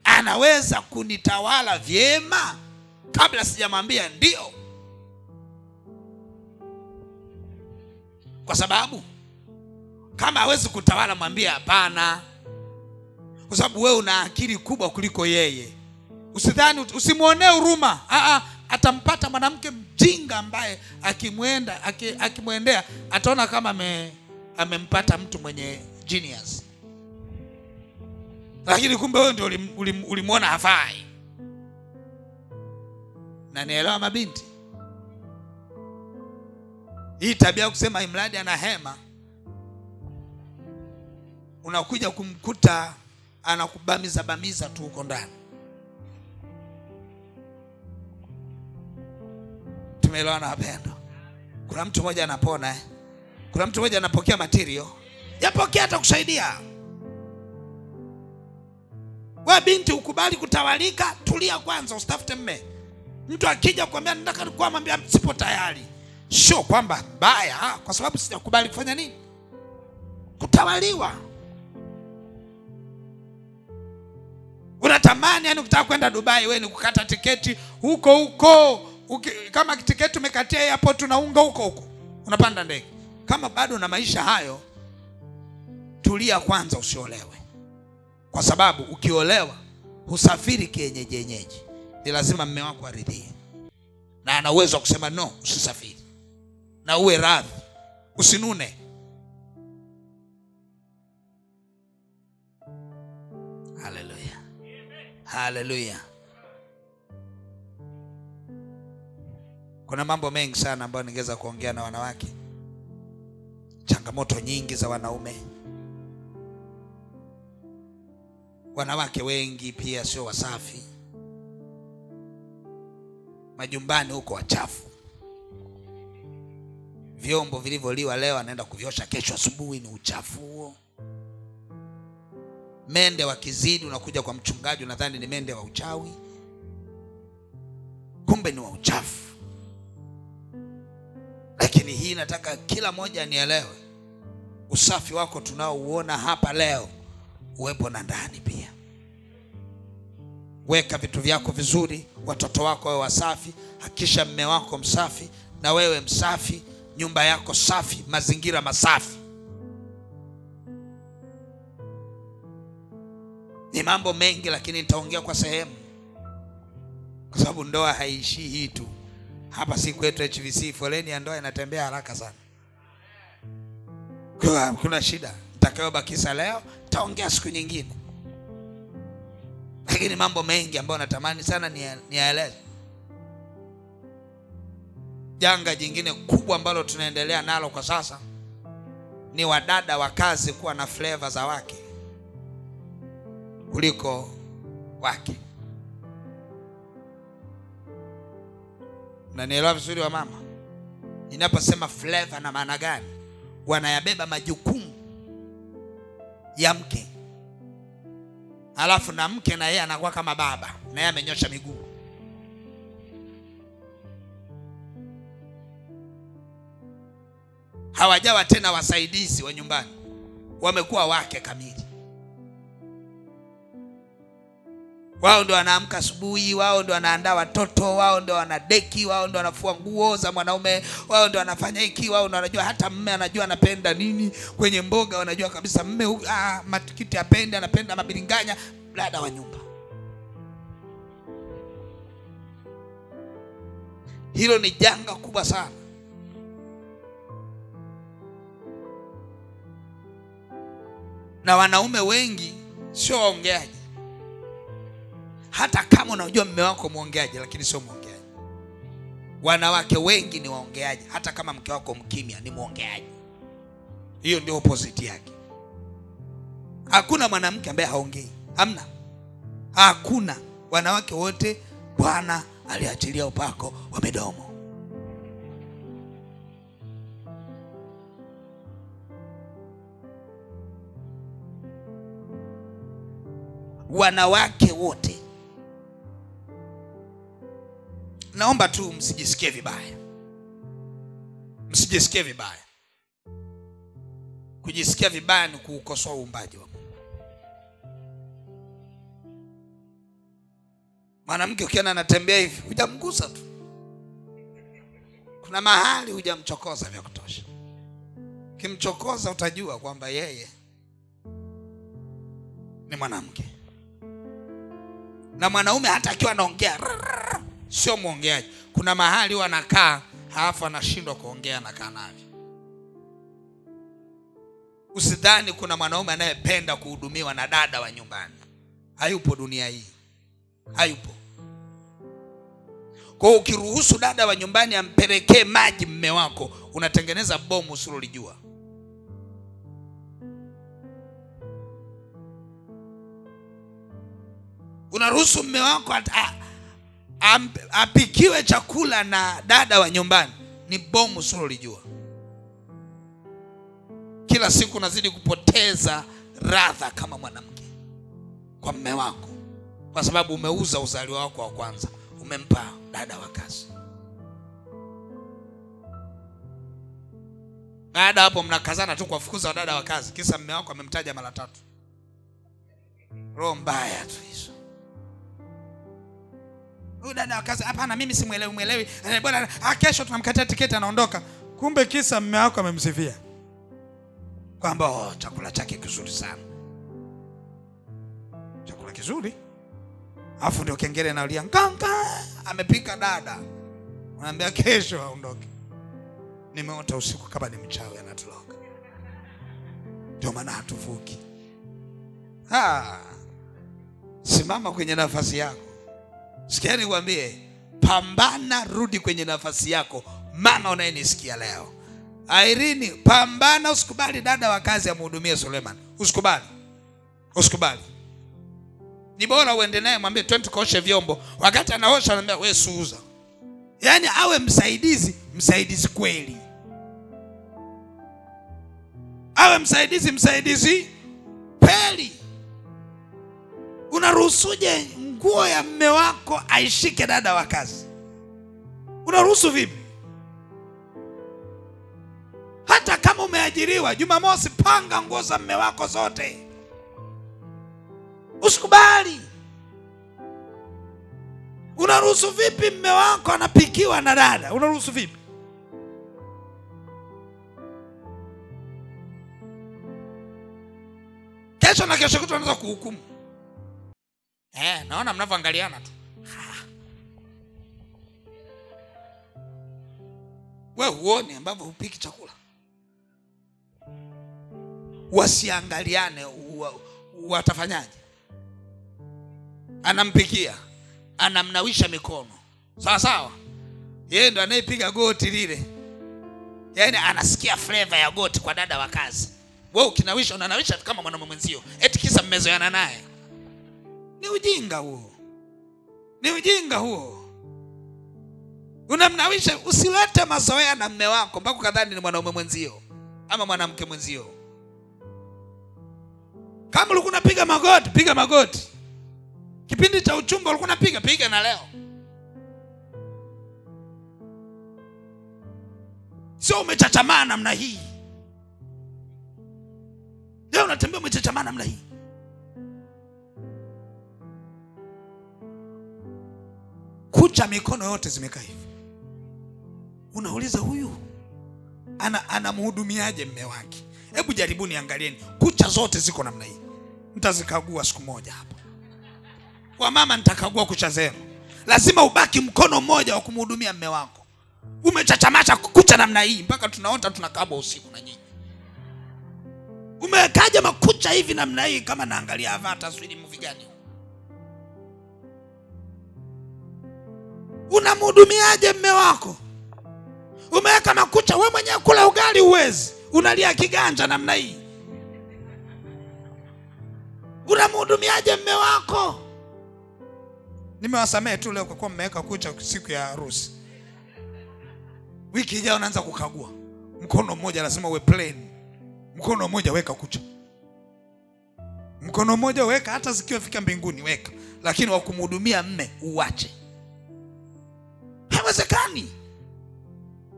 anaweza kunitawala vyema kabla sijamwambia ndio. Kwa sababu kama hawezi kutawala, mwambie hapana. Kwa sababu wewe una akili kubwa kuliko yeye. Usidhani, usimuonee huruma. Atampata mwanamke mjinga ambaye akimwendea ataona kama amempata mtu mwenye genius. Lakini kumbe wewe ndio ulimuona hafai. Na nielewa mabinti, hii tabia kusema imradi ana hema, unakuja kumkuta anakubamiza tu huko ndani. Tumeelewana wapendwa? Kuna mtu mmoja anapona Kuna mtu mmoja anapokea material. Yapokea atakusaidia. Wewe binti ukubali kutawalika, tulia kwanza, usitafute mme. Mtu akija kuambia nataka nikuwa, mwambie sipo tayari. Sio kwamba baya, kwa sababu sijakubali kufanya nini? Kutawaliwa. Unatamani yani ukitaka kwenda Dubai wewe ni kukata tiketi huko. Kama tiketi umekatia hapo tunaunga huko. Unapanda ndege. Kama bado na maisha hayo, tulia kwanza, usiolewe. Kwa sababu ukiolewa husafiri kienyeji. Ni lazima mume wako aridhie. Na ana uwezo wa kusema no, usisafiri. Na uwe radhi, usinune. Haleluya. Haleluya. Kuna mambo mengi sana ambayo ningeweza kuongea na wanawake. Changamoto nyingi za wanaume. Wanawake wengi pia sio wasafi. Majumbani huko wachafu. Vyombo vilivyoliwa leo anaenda kuviosha kesho asubuhi, ni uchafu huo. Mende wakizidi unakuja kwa mchungaji unadhani ni mende wa uchawi, kumbe ni wa uchafu. Lakini hii nataka kila mmoja nielewe, usafi wako tunaouona hapa leo uwepo na ndani pia. Weka vitu vyako vizuri, watoto wako wawe wasafi, hakisha mume wako msafi na wewe msafi, nyumba yako safi, mazingira masafi. Ni mambo mengi lakini nitaongea kwa sehemu, kwa sababu ndoa haishi hii tu. Hapa si kwetu HVC, foleni ya ndoa inatembea haraka sana. Kuna shida, nitakayobakisha leo nitaongea siku nyingine. Lakini mambo mengi ambayo natamani sana niyaeleze. Janga jingine kubwa ambalo tunaendelea nalo kwa sasa ni wadada wa kazi kuwa na flavor za wake kuliko wake. Unanielewa vizuri wa mama? Ninaposema flavor na maana gani? Wanayabeba majukumu ya mke, alafu na mke na yeye anakuwa kama baba, na yeye amenyosha miguu. Hawajawa tena wasaidizi wa nyumbani, wamekuwa wake kamili. Wao ndo wanaamka asubuhi, wao ndo wanaandaa watoto, wao ndo wanadeki, wao ndo wanafua nguo za mwanaume, wao ndo wanafanya hiki, wao ndo wanajua hata mume anajua anapenda nini kwenye mboga, wanajua kabisa mume matikiti anapenda mabilinganya. Dada wa nyumba. Hilo ni janga kubwa sana. Na wanaume wengi sio waongeaji. Hata kama unajua mume wako muongeaji, lakini sio muongeaji. Wanawake wengi ni waongeaji, hata kama mke wako mkimya ni muongeaji. Hiyo ndio opposite yake. Hakuna mwanamke ambaye haongei. Hamna. Hakuna. Wanawake wote Bwana aliachilia upako wa midomo. Wanawake wote. Naomba tu msijisikie vibaya. Msijisikie vibaya. Kujisikia vibaya ni kuukosoa uumbaji wa Mungu. Mwanamke ukiona anatembea hivi, hujamgusa tu. Kuna mahali hujamchokoza vya kutosha. Kimchokoza utajua kwamba yeye ni mwanamke. Na mwanaume hata akiwa anaongea sio muongeaji. Kuna mahali wanakaa halafu anashindwa kuongea, anakaa navyo. Usidhani kuna mwanaume anayependa kuhudumiwa na dada wa nyumbani. Hayupo dunia hii. Hayupo. Kwa ukiruhusu dada wa nyumbani ampelekee maji mume wako, unatengeneza bomu usilolijua. Unaruhusu mume wako apikiwe chakula na dada wa nyumbani, ni bomu usilolijua. Kila siku unazidi kupoteza radha kama mwanamke kwa mume wako, kwa sababu umeuza uzaliwa wako wa kwanza, umempa dada wa kazi. Baada hapo mnakazana tu kwa fukuza dada wa kazi, kisa mume wako amemtaja mara 3. Roho mbaya tu hizo. Huyu dada wa kazi, hapana mimi simuelewi. Bwana kesho tunamkatia tiketi anaondoka. Kumbe kisa mume wako amemsifia kwamba chakula chake kizuri sana. Chakula kizuri. Alafu ndio kengele analia nganga, amepika dada. Anambia kesho aondoke. Nimeota usiku kama ni mchawi anatoroka. Ndio maana hatuvuki. Simama kwenye nafasi yako. Sikia nikwambie, pambana, rudi kwenye nafasi yako. Mama unayenisikia leo, Irene, pambana, usikubali dada wa kazi amhudumie Suleiman. Usikubali. Ni bora uende naye mwambie twende kaoshe vyombo. Wakati anaosha anambia wewe suuza. Yaani awe msaidizi kweli. Awe msaidizi kweli. Unaruhusuje nguo ya mume wako aishike dada wa kazi? Unaruhusu vipi? Hata kama umeajiriwa, Jumamosi panga nguo za mume wako zote. Usikubali. Unaruhusu vipi mume wako anapikiwa na dada? Unaruhusu vipi? Kesho na kesho kutwa unaweza kuhukumu. Naona mnavyoangaliana tu. Wewe uone ambavyo upiki chakula. Wasiangaliane, watafanyaje? Anampikia, anamnawisha mikono. Sawa sawa. Yeye ndo anayepiga goti lile. Yaani anasikia flavor ya goti kwa dada wa kazi. Wewe ukinawisha unanawisha kama mwanamume mwenzio. Eti kisa mmezoeana naye. Ni ujinga huo. Ni ujinga huo. Unamnawisha, usilete mazoea na mume wako mpaka kadhani ni mwanamume mwenzio ama mwanamke mwenzio. Kama ulikuwa unapiga magoti, piga magoti. Kipindi cha uchumba ulikuwa unapiga, piga na leo. Sio umechachamaa namna hii. Leo unatembea umechachamaa namna hii. Kucha mikono yote zimekaa hivi. Unauliza huyu anamhudumiaje mume wake? Hebu jaribuni, angalieni. Kucha zote ziko namna hii. Mtazikagua siku moja hapa. Kwa mama nitakagua kucha zenu. Lazima ubaki mkono mmoja wa kumhudumia mume wako. Umechachamacha kucha namna hii mpaka tunaota tunakabwa usiku na nyinyi. Umekaja makucha hivi namna hii kama naangalia Avatar sio movie gani? Unamhudumiaje mume wako? Umeweka makucha, wewe mwenyewe kula ugali uwezi. Unalia kiganja namna hii. Unamhudumiaje mume wako? Nimewasamehe tu leo kwa kuwa mmeweka kucha siku ya harusi. Wiki ijayo unaanza kukagua. Mkono mmoja lazima uwe plain. Mkono mmoja weka kucha. Mkono mmoja weka hata zikiwafika mbinguni weka. Lakini wa kumhudumia mme uache. Haiwezekani.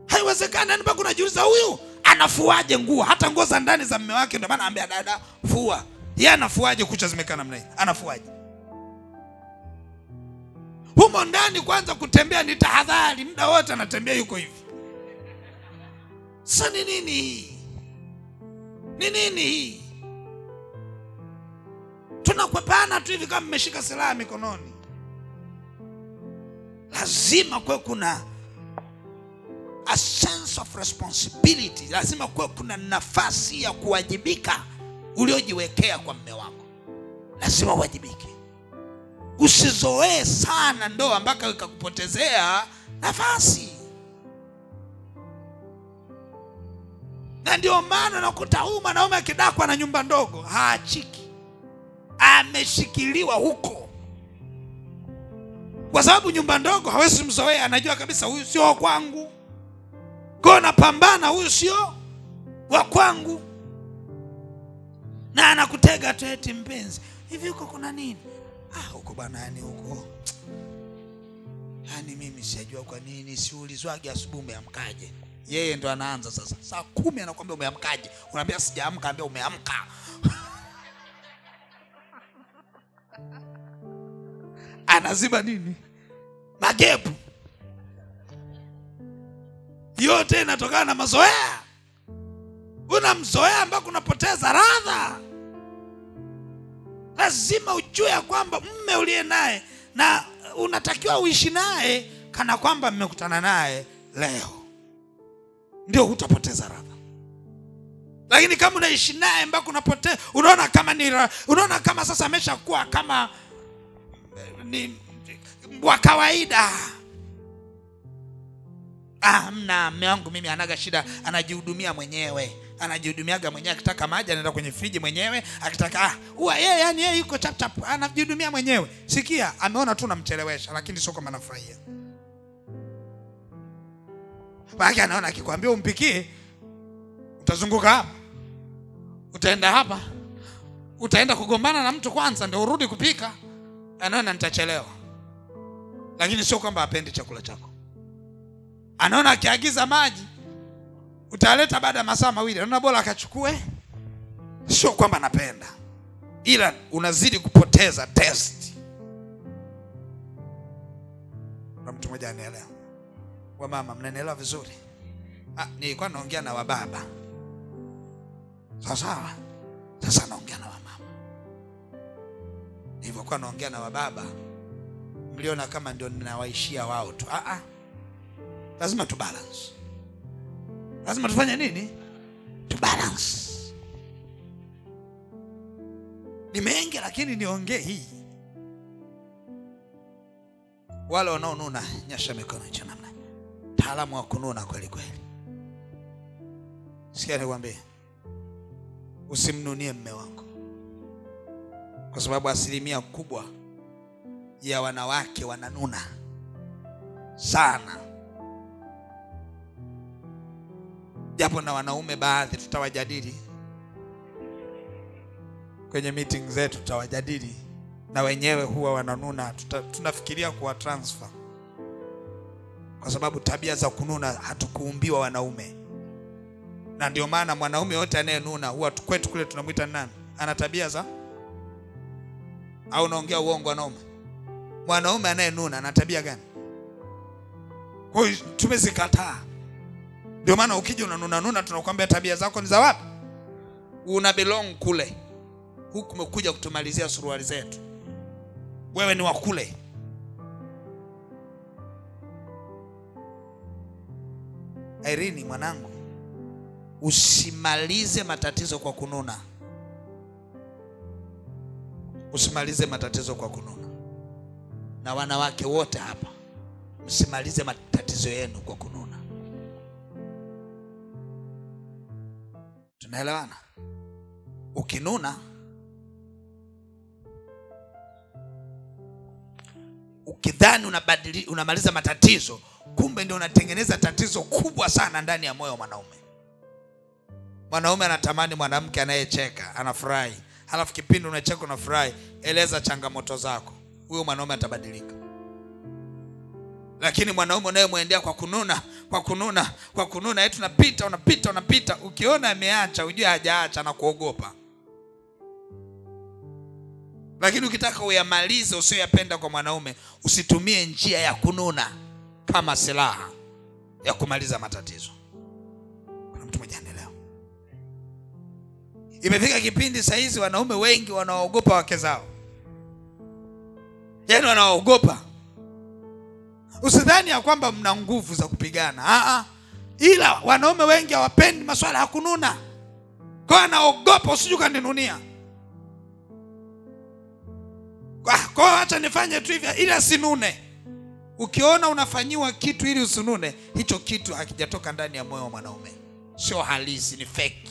Haiwezekani. Mpaka unajiuliza huyu anafuaje nguo? Hata nguo za ndani za mume wake ndio maana anambia dada fua. Yeye anafuaje kucha zimekaa namna hii? Anafuaje? Humo ndani kwanza kutembea ni tahadhari, muda wote anatembea yuko hivi. Sasa ni nini? Ni nini? Tunakwepana tu hivi kama mmeshika silaha mikononi. Lazima kuwe kuna a sense of responsibility. Lazima kuwe kuna nafasi ya kuwajibika uliojiwekea kwa mume wako. Lazima uwajibike. Usizoee sana ndoa mpaka ikakupotezea nafasi. Na ndio maana nakuta huyu mwanaume akidakwa na nyumba ndogo haachiki. Ameshikiliwa huko. Kwa sababu nyumba ndogo hawezi mzoea, anajua kabisa huyu sio wa kwangu. Kwa napambana, huyu sio wa kwangu. Na anakutega tu eti mpenzi. Hivi huko kuna nini? Huko bwana, yani huko. Yani mimi sijajua kwa nini siulizwage asubuhi umeamkaje. Yeye ndo anaanza sasa. Saa 10 anakuambia umeamkaje. Unaambia sijaamka, anambia umeamka. Anaziba nini? Magepu. Yote inatokana na mazoea. Unamzoea mpaka unapoteza radha. Lazima ujue kwamba mume uliye naye na unatakiwa uishi naye kana kwamba mmekutana naye leo. Ndio hutapoteza radha. Lakini kama unaishi naye mpaka unapoteza, unaona kama sasa ameshakuwa kama ni wa kawaida. Mna mume wangu mimi anaga shida, anajihudumia mwenyewe. Anajihudumiaga mwenyewe, akitaka maji anaenda kwenye friji mwenyewe, akitaka yeye yani yeye yuko chap chap, anajihudumia mwenyewe. Sikia, ameona tu namchelewesha, lakini sio kama anafurahia. Baki anaona akikwambia umpikie, utazunguka hapa, utaenda hapa, utaenda kugombana na mtu kwanza ndio urudi kupika. Anaona nitachelewa. Lakini sio kwamba apendi chakula chako. Anaona akiagiza maji utaleta baada ya masaa mawili. Anaona bora akachukue. Sio kwamba anapenda, ila unazidi kupoteza test. Na mtu mmoja anaelewa. Wa mama mnanielewa vizuri? Nilikuwa naongea na wababa. Sawa. Sasa naongea na wamama. Nilivyokuwa naongea na wababa, mliona kama ndio ninawaishia wao tu. Lazima tu balance. Lazima tufanye nini? To balance. Ni mengi lakini niongee hii. Wale wanaonuna nyasha mikono hicho namna. Taalamu wa kununa kweli kweli. Sikia nikwambie, usimnunie mume wako, kwa sababu asilimia kubwa ya wanawake wananuna sana. Japo na wanaume baadhi tutawajadili kwenye meeting zetu, tutawajadili na wenyewe huwa wananuna. Tunafikiria kuwa transfer, kwa sababu tabia za kununa hatukuumbiwa wanaume. Na ndio maana mwanaume yote anayenuna huwa kwetu kule tunamuita nani? Ana tabia za, au naongea uongo wanaume? Mwanaume anayenuna ana tabia gani? Kwa hiyo tumezikataa. Ndio maana ukija unanuna tunakuambia tabia zako ni za wapi? Una belong kule. Huku umekuja kutumalizia suruali zetu. Wewe ni wa kule. Irene mwanangu, usimalize matatizo kwa kununa. Usimalize matatizo kwa kununa. Na wanawake wote hapa, msimalize matatizo yenu kwa kununa. Tunaelewana? Ukinuna, ukidhani unamaliza matatizo, kumbe ndio unatengeneza tatizo kubwa sana ndani ya moyo wa mwanaume. Mwanaume anatamani mwanamke anayecheka, anafurahi. Halafu kipindi unacheka unafurahi, eleza changamoto zako. Huyo mwanaume atabadilika. Lakini mwanaume unayemwendea kwa kununa, eti unapita, ukiona ameacha ujue hajaacha na kuogopa. Lakini ukitaka uyamalize usiyoyapenda kwa mwanaume, usitumie njia ya kununa kama silaha ya kumaliza matatizo. Kuna mtu mmoja anaelewa? Imefika kipindi saa hizi wanaume wengi wanaogopa wake zao. Yaani wanaogopa. Usidhani ya kwamba mna nguvu za kupigana. Ila wanaume wengi hawapendi masuala ya kununa. Kwa anaogopa usije kaninunia. Kwa acha nifanye tu hivi ila sinune. Ukiona unafanyiwa kitu ili usinune, hicho kitu hakijatoka ndani ya moyo wa mwanaume. Sio halisi, ni fake.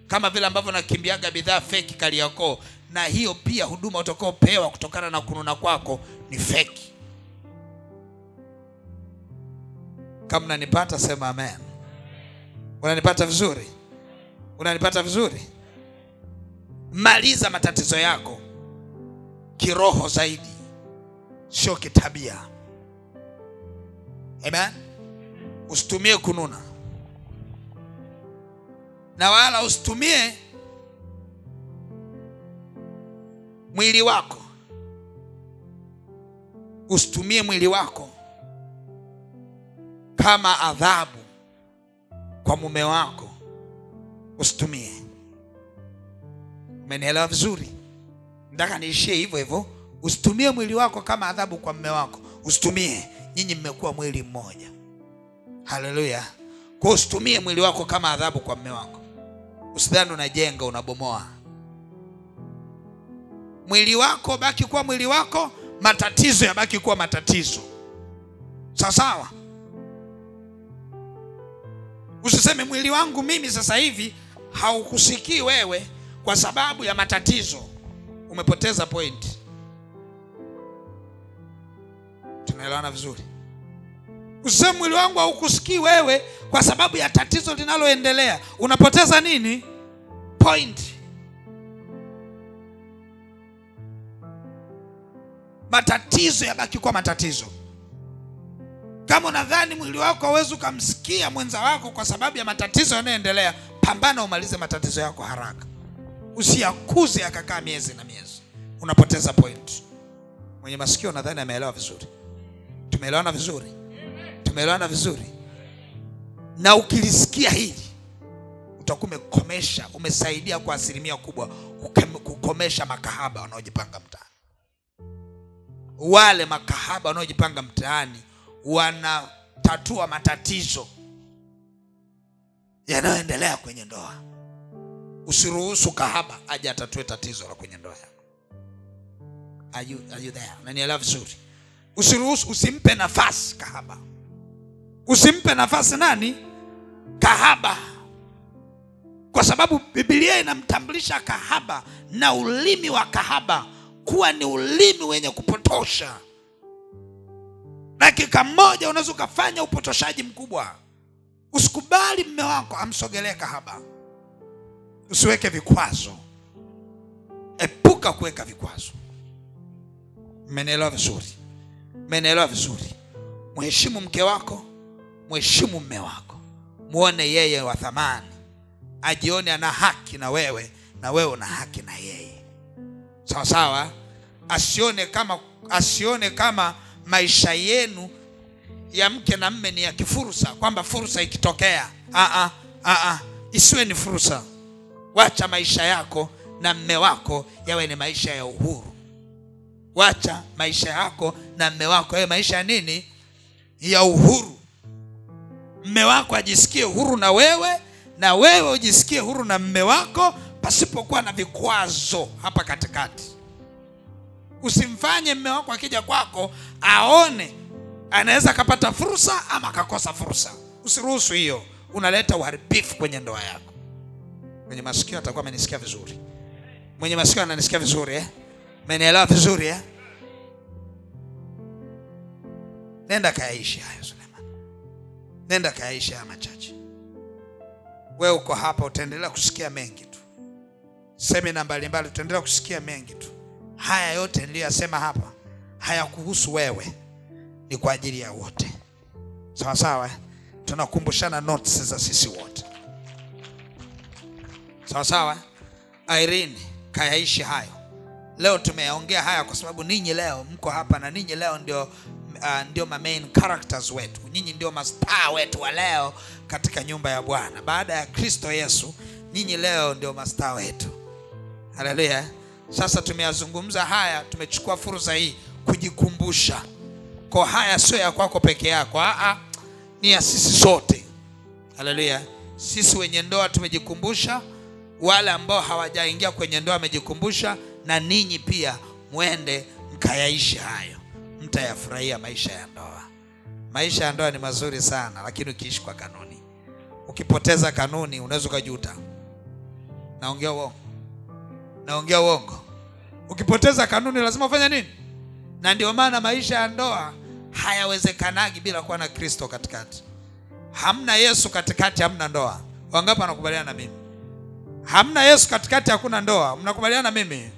Kama vile ambavyo nakimbiaga bidhaa fake Kariakoo, na hiyo pia huduma utakaopewa kutokana na kununa kwako ni fake. Kama unanipata sema amen. Unanipata vizuri? Unanipata vizuri? Maliza matatizo yako kiroho zaidi, sio kitabia. Amen. Usitumie kununa. Na wala usitumie mwili wako. Usitumie mwili wako kama adhabu kwa mume wako. Usitumie. Umenielewa vizuri? Nataka niishie hivyo hivyo. Usitumie mwili wako kama adhabu kwa mume wako. Usitumie. Nyinyi mmekuwa mwili mmoja. Haleluya. Kwa usitumie mwili wako kama adhabu kwa mume wako. Usidhani unajenga unabomoa. Mwili wako baki kuwa mwili wako, matatizo yabaki kuwa matatizo. Sawa? Usiseme mwili wangu mimi sasa hivi haukusikii wewe kwa sababu ya matatizo. Umepoteza point. Tunaelewana vizuri? Usiseme mwili wangu haukusikii wewe kwa sababu ya tatizo linaloendelea. Unapoteza nini? Point. Matatizo yabaki kwa matatizo. Kama unadhani mwili wako hauwezi kumsikia mwenza wako kwa sababu ya matatizo yanayoendelea, pambana umalize matatizo yako haraka. Usiyakuze akakaa miezi na miezi. Unapoteza point. Mwenye masikio nadhani ameelewa vizuri. Tumeelewana vizuri? Tumeelewana vizuri? Na ukilisikia hili, utakuwa umekomesha, umesaidia kwa asilimia kubwa kukomesha makahaba wanaojipanga mtaani. Wale makahaba wanaojipanga mtaani wanatatua matatizo yanayoendelea kwenye ndoa. Usiruhusu kahaba aje atatue tatizo la kwenye ndoa yako. Are you there? Unanielewa vizuri? Usiruhusu, usimpe nafasi kahaba. Usimpe nafasi nani? Kahaba. Kwa sababu Biblia inamtambulisha kahaba na ulimi wa kahaba kuwa ni ulimi wenye kupotosha. Dakika moja unaweza kufanya upotoshaji mkubwa. Usikubali mume wako amsogelee kahaba. Usiweke vikwazo. Epuka kuweka vikwazo. Mmenielewa vizuri? Mmenielewa vizuri? Mheshimu mke wako, mheshimu mume wako. Muone yeye wa thamani. Ajione ana haki na wewe una haki na yeye. Sawa sawa? Asione kama maisha yenu ya mke na mme ni ya kifursa, kwamba fursa ikitokea isiwe ni fursa. Wacha maisha yako na mme wako yawe ni maisha ya uhuru. Wacha maisha yako na mme wako yawe maisha ya nini? Ya uhuru. Mme wako ajisikie huru na wewe ujisikie huru na mme wako, pasipokuwa na vikwazo hapa katikati. Usimfanye mme wako akija kwako aone anaweza kapata fursa ama akakosa fursa. Usiruhusu hiyo. Unaleta uharibifu kwenye ndoa yako. Mwenye masikio atakuwa amenisikia vizuri. Mwenye masikio ananisikia vizuri Mmenielewa vizuri Nenda kayaishi hayo Suleiman. Nenda kayaishi haya machache. Wewe uko hapa utaendelea kusikia mengi tu. Semina mbalimbali utaendelea kusikia mengi tu. Haya yote niliyosema hapa hayakuhusu wewe, ni kwa ajili ya wote. Sawa sawa? Tunakumbushana notes za sisi wote. Sawa sawa? Irene, kayaishi hayo. Leo tumeongea haya kwa sababu ninyi leo mko hapa, na ninyi leo ndio main characters wetu. Ninyi ndio mastaa wetu wa leo katika nyumba ya Bwana. Baada ya Kristo Yesu, ninyi leo ndio mastaa wetu. Haleluya. Sasa tumeyazungumza haya, tumechukua fursa hii kujikumbusha. Kwa haya sio ya kwako peke yako, ni ya sisi sote. Haleluya. Sisi wenye ndoa tumejikumbusha, wale ambao hawajaingia kwenye ndoa wamejikumbusha, na ninyi pia muende mkayaishi hayo. Mtayafurahia maisha ya ndoa. Maisha ya ndoa ni mazuri sana, lakini ukiishi kwa kanuni. Ukipoteza kanuni unaweza kujuta. Naongea uongo? Ukipoteza kanuni lazima ufanye nini? Na ndio maana maisha ya ndoa hayawezekanagi bila kuwa na Kristo katikati. Hamna Yesu katikati, hamna ndoa. Wangapi wanakubaliana na mimi? Hamna Yesu katikati, hakuna ndoa. Mnakubaliana na mimi?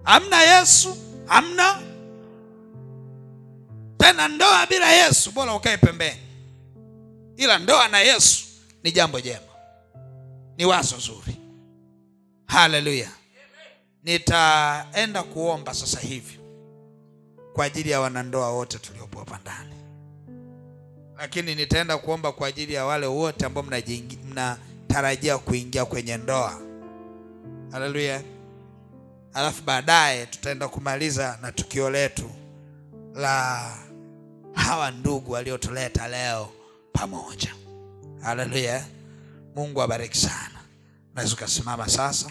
Hamna Yesu, hamna tena ndoa bila Yesu, bora ukae pembeni. Ila ndoa na Yesu ni jambo jema, ni wazo zuri. Haleluya. Nitaenda kuomba sasa hivi kwa ajili ya wanandoa wote tuliopo hapa ndani, lakini nitaenda kuomba kwa ajili ya wale wote ambao mnatarajia kuingia kwenye ndoa. Haleluya. Alafu baadaye tutaenda kumaliza na tukio letu la hawa ndugu waliotuleta leo pamoja. Haleluya. Mungu abariki sana. Naweza kusimama sasa.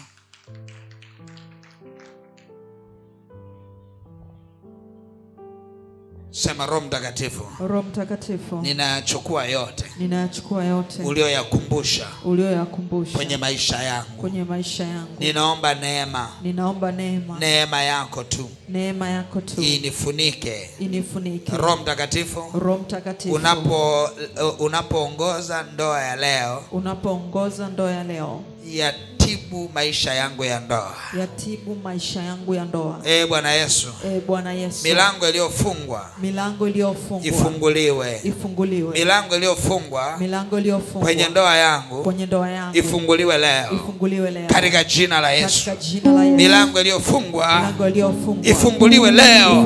Sema Roho Mtakatifu. Roho Mtakatifu. Ninachukua yote ulioyakumbusha kwenye maisha yangu. Ninaomba neema yako tu. Inifunike. Roho Mtakatifu. Unapoongoza ndoa ya leo. Yatibu maisha yangu ya ndoa. Bwana Yesu. Milango iliyofungwa ifunguliwe. Milango iliyofungwa kwenye ndoa yangu ifunguliwe leo. Katika jina la Yesu. Milango iliyofungwa ifunguliwe leo.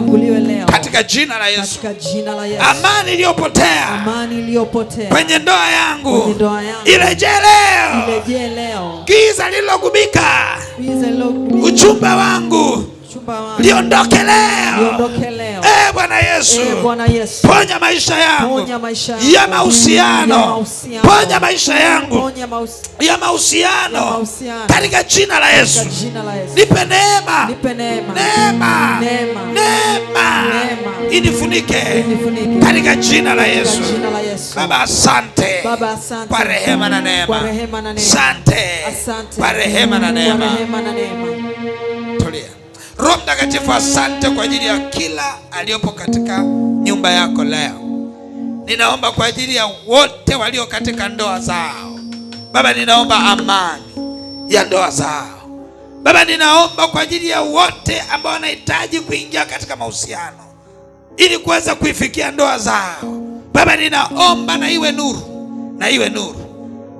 Katika jina la Yesu. Amani iliyopotea kwenye ndoa yangu irejee leo. Giza lililogubika uchumba wangu liondoke leo. Bwana Yesu. Ponya maisha yangu ya mahusiano. Ponya maisha yangu ya mahusiano katika jina la Yesu. Nipe neema. inifunike katika jina la Yesu. Baba asante kwa rehema na neema. Asante kwa rehema na neema. Tulia. Roho Mtakatifu, asante kwa ajili ya kila aliyopo katika nyumba yako leo. Ninaomba kwa ajili ya wote walio katika ndoa zao. Baba, ninaomba amani ya ndoa zao. Baba, ninaomba kwa ajili ya wote ambao wanahitaji kuingia katika mahusiano ili kuweza kuifikia ndoa zao. Baba, ninaomba na iwe nuru, na iwe nuru,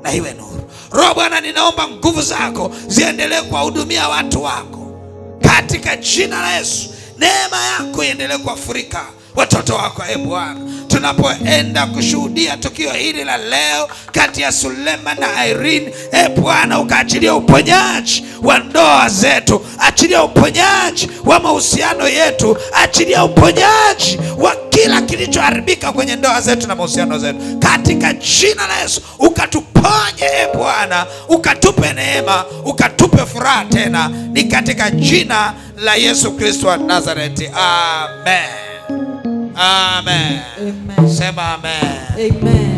na iwe nuru. Roho Bwana, ninaomba nguvu zako ziendelee kuwahudumia watu wako katika jina la Yesu. Neema yako iendelee kuwafurika watoto wako, Bwana. Tunapoenda kushuhudia tukio hili la leo kati ya Suleiman na Irene, Bwana, ukaachilia uponyaji wa ndoa zetu, achilia uponyaji wa mahusiano yetu, achilia uponyaji wa kila kilichoharibika kwenye ndoa zetu na mahusiano zetu katika jina la Yesu. Ukatuponye Bwana, ukatupe neema, ukatupe furaha tena, ni katika jina la Yesu Kristo wa Nazareti. Amen. Amen. Amen. Sema amen. Amen.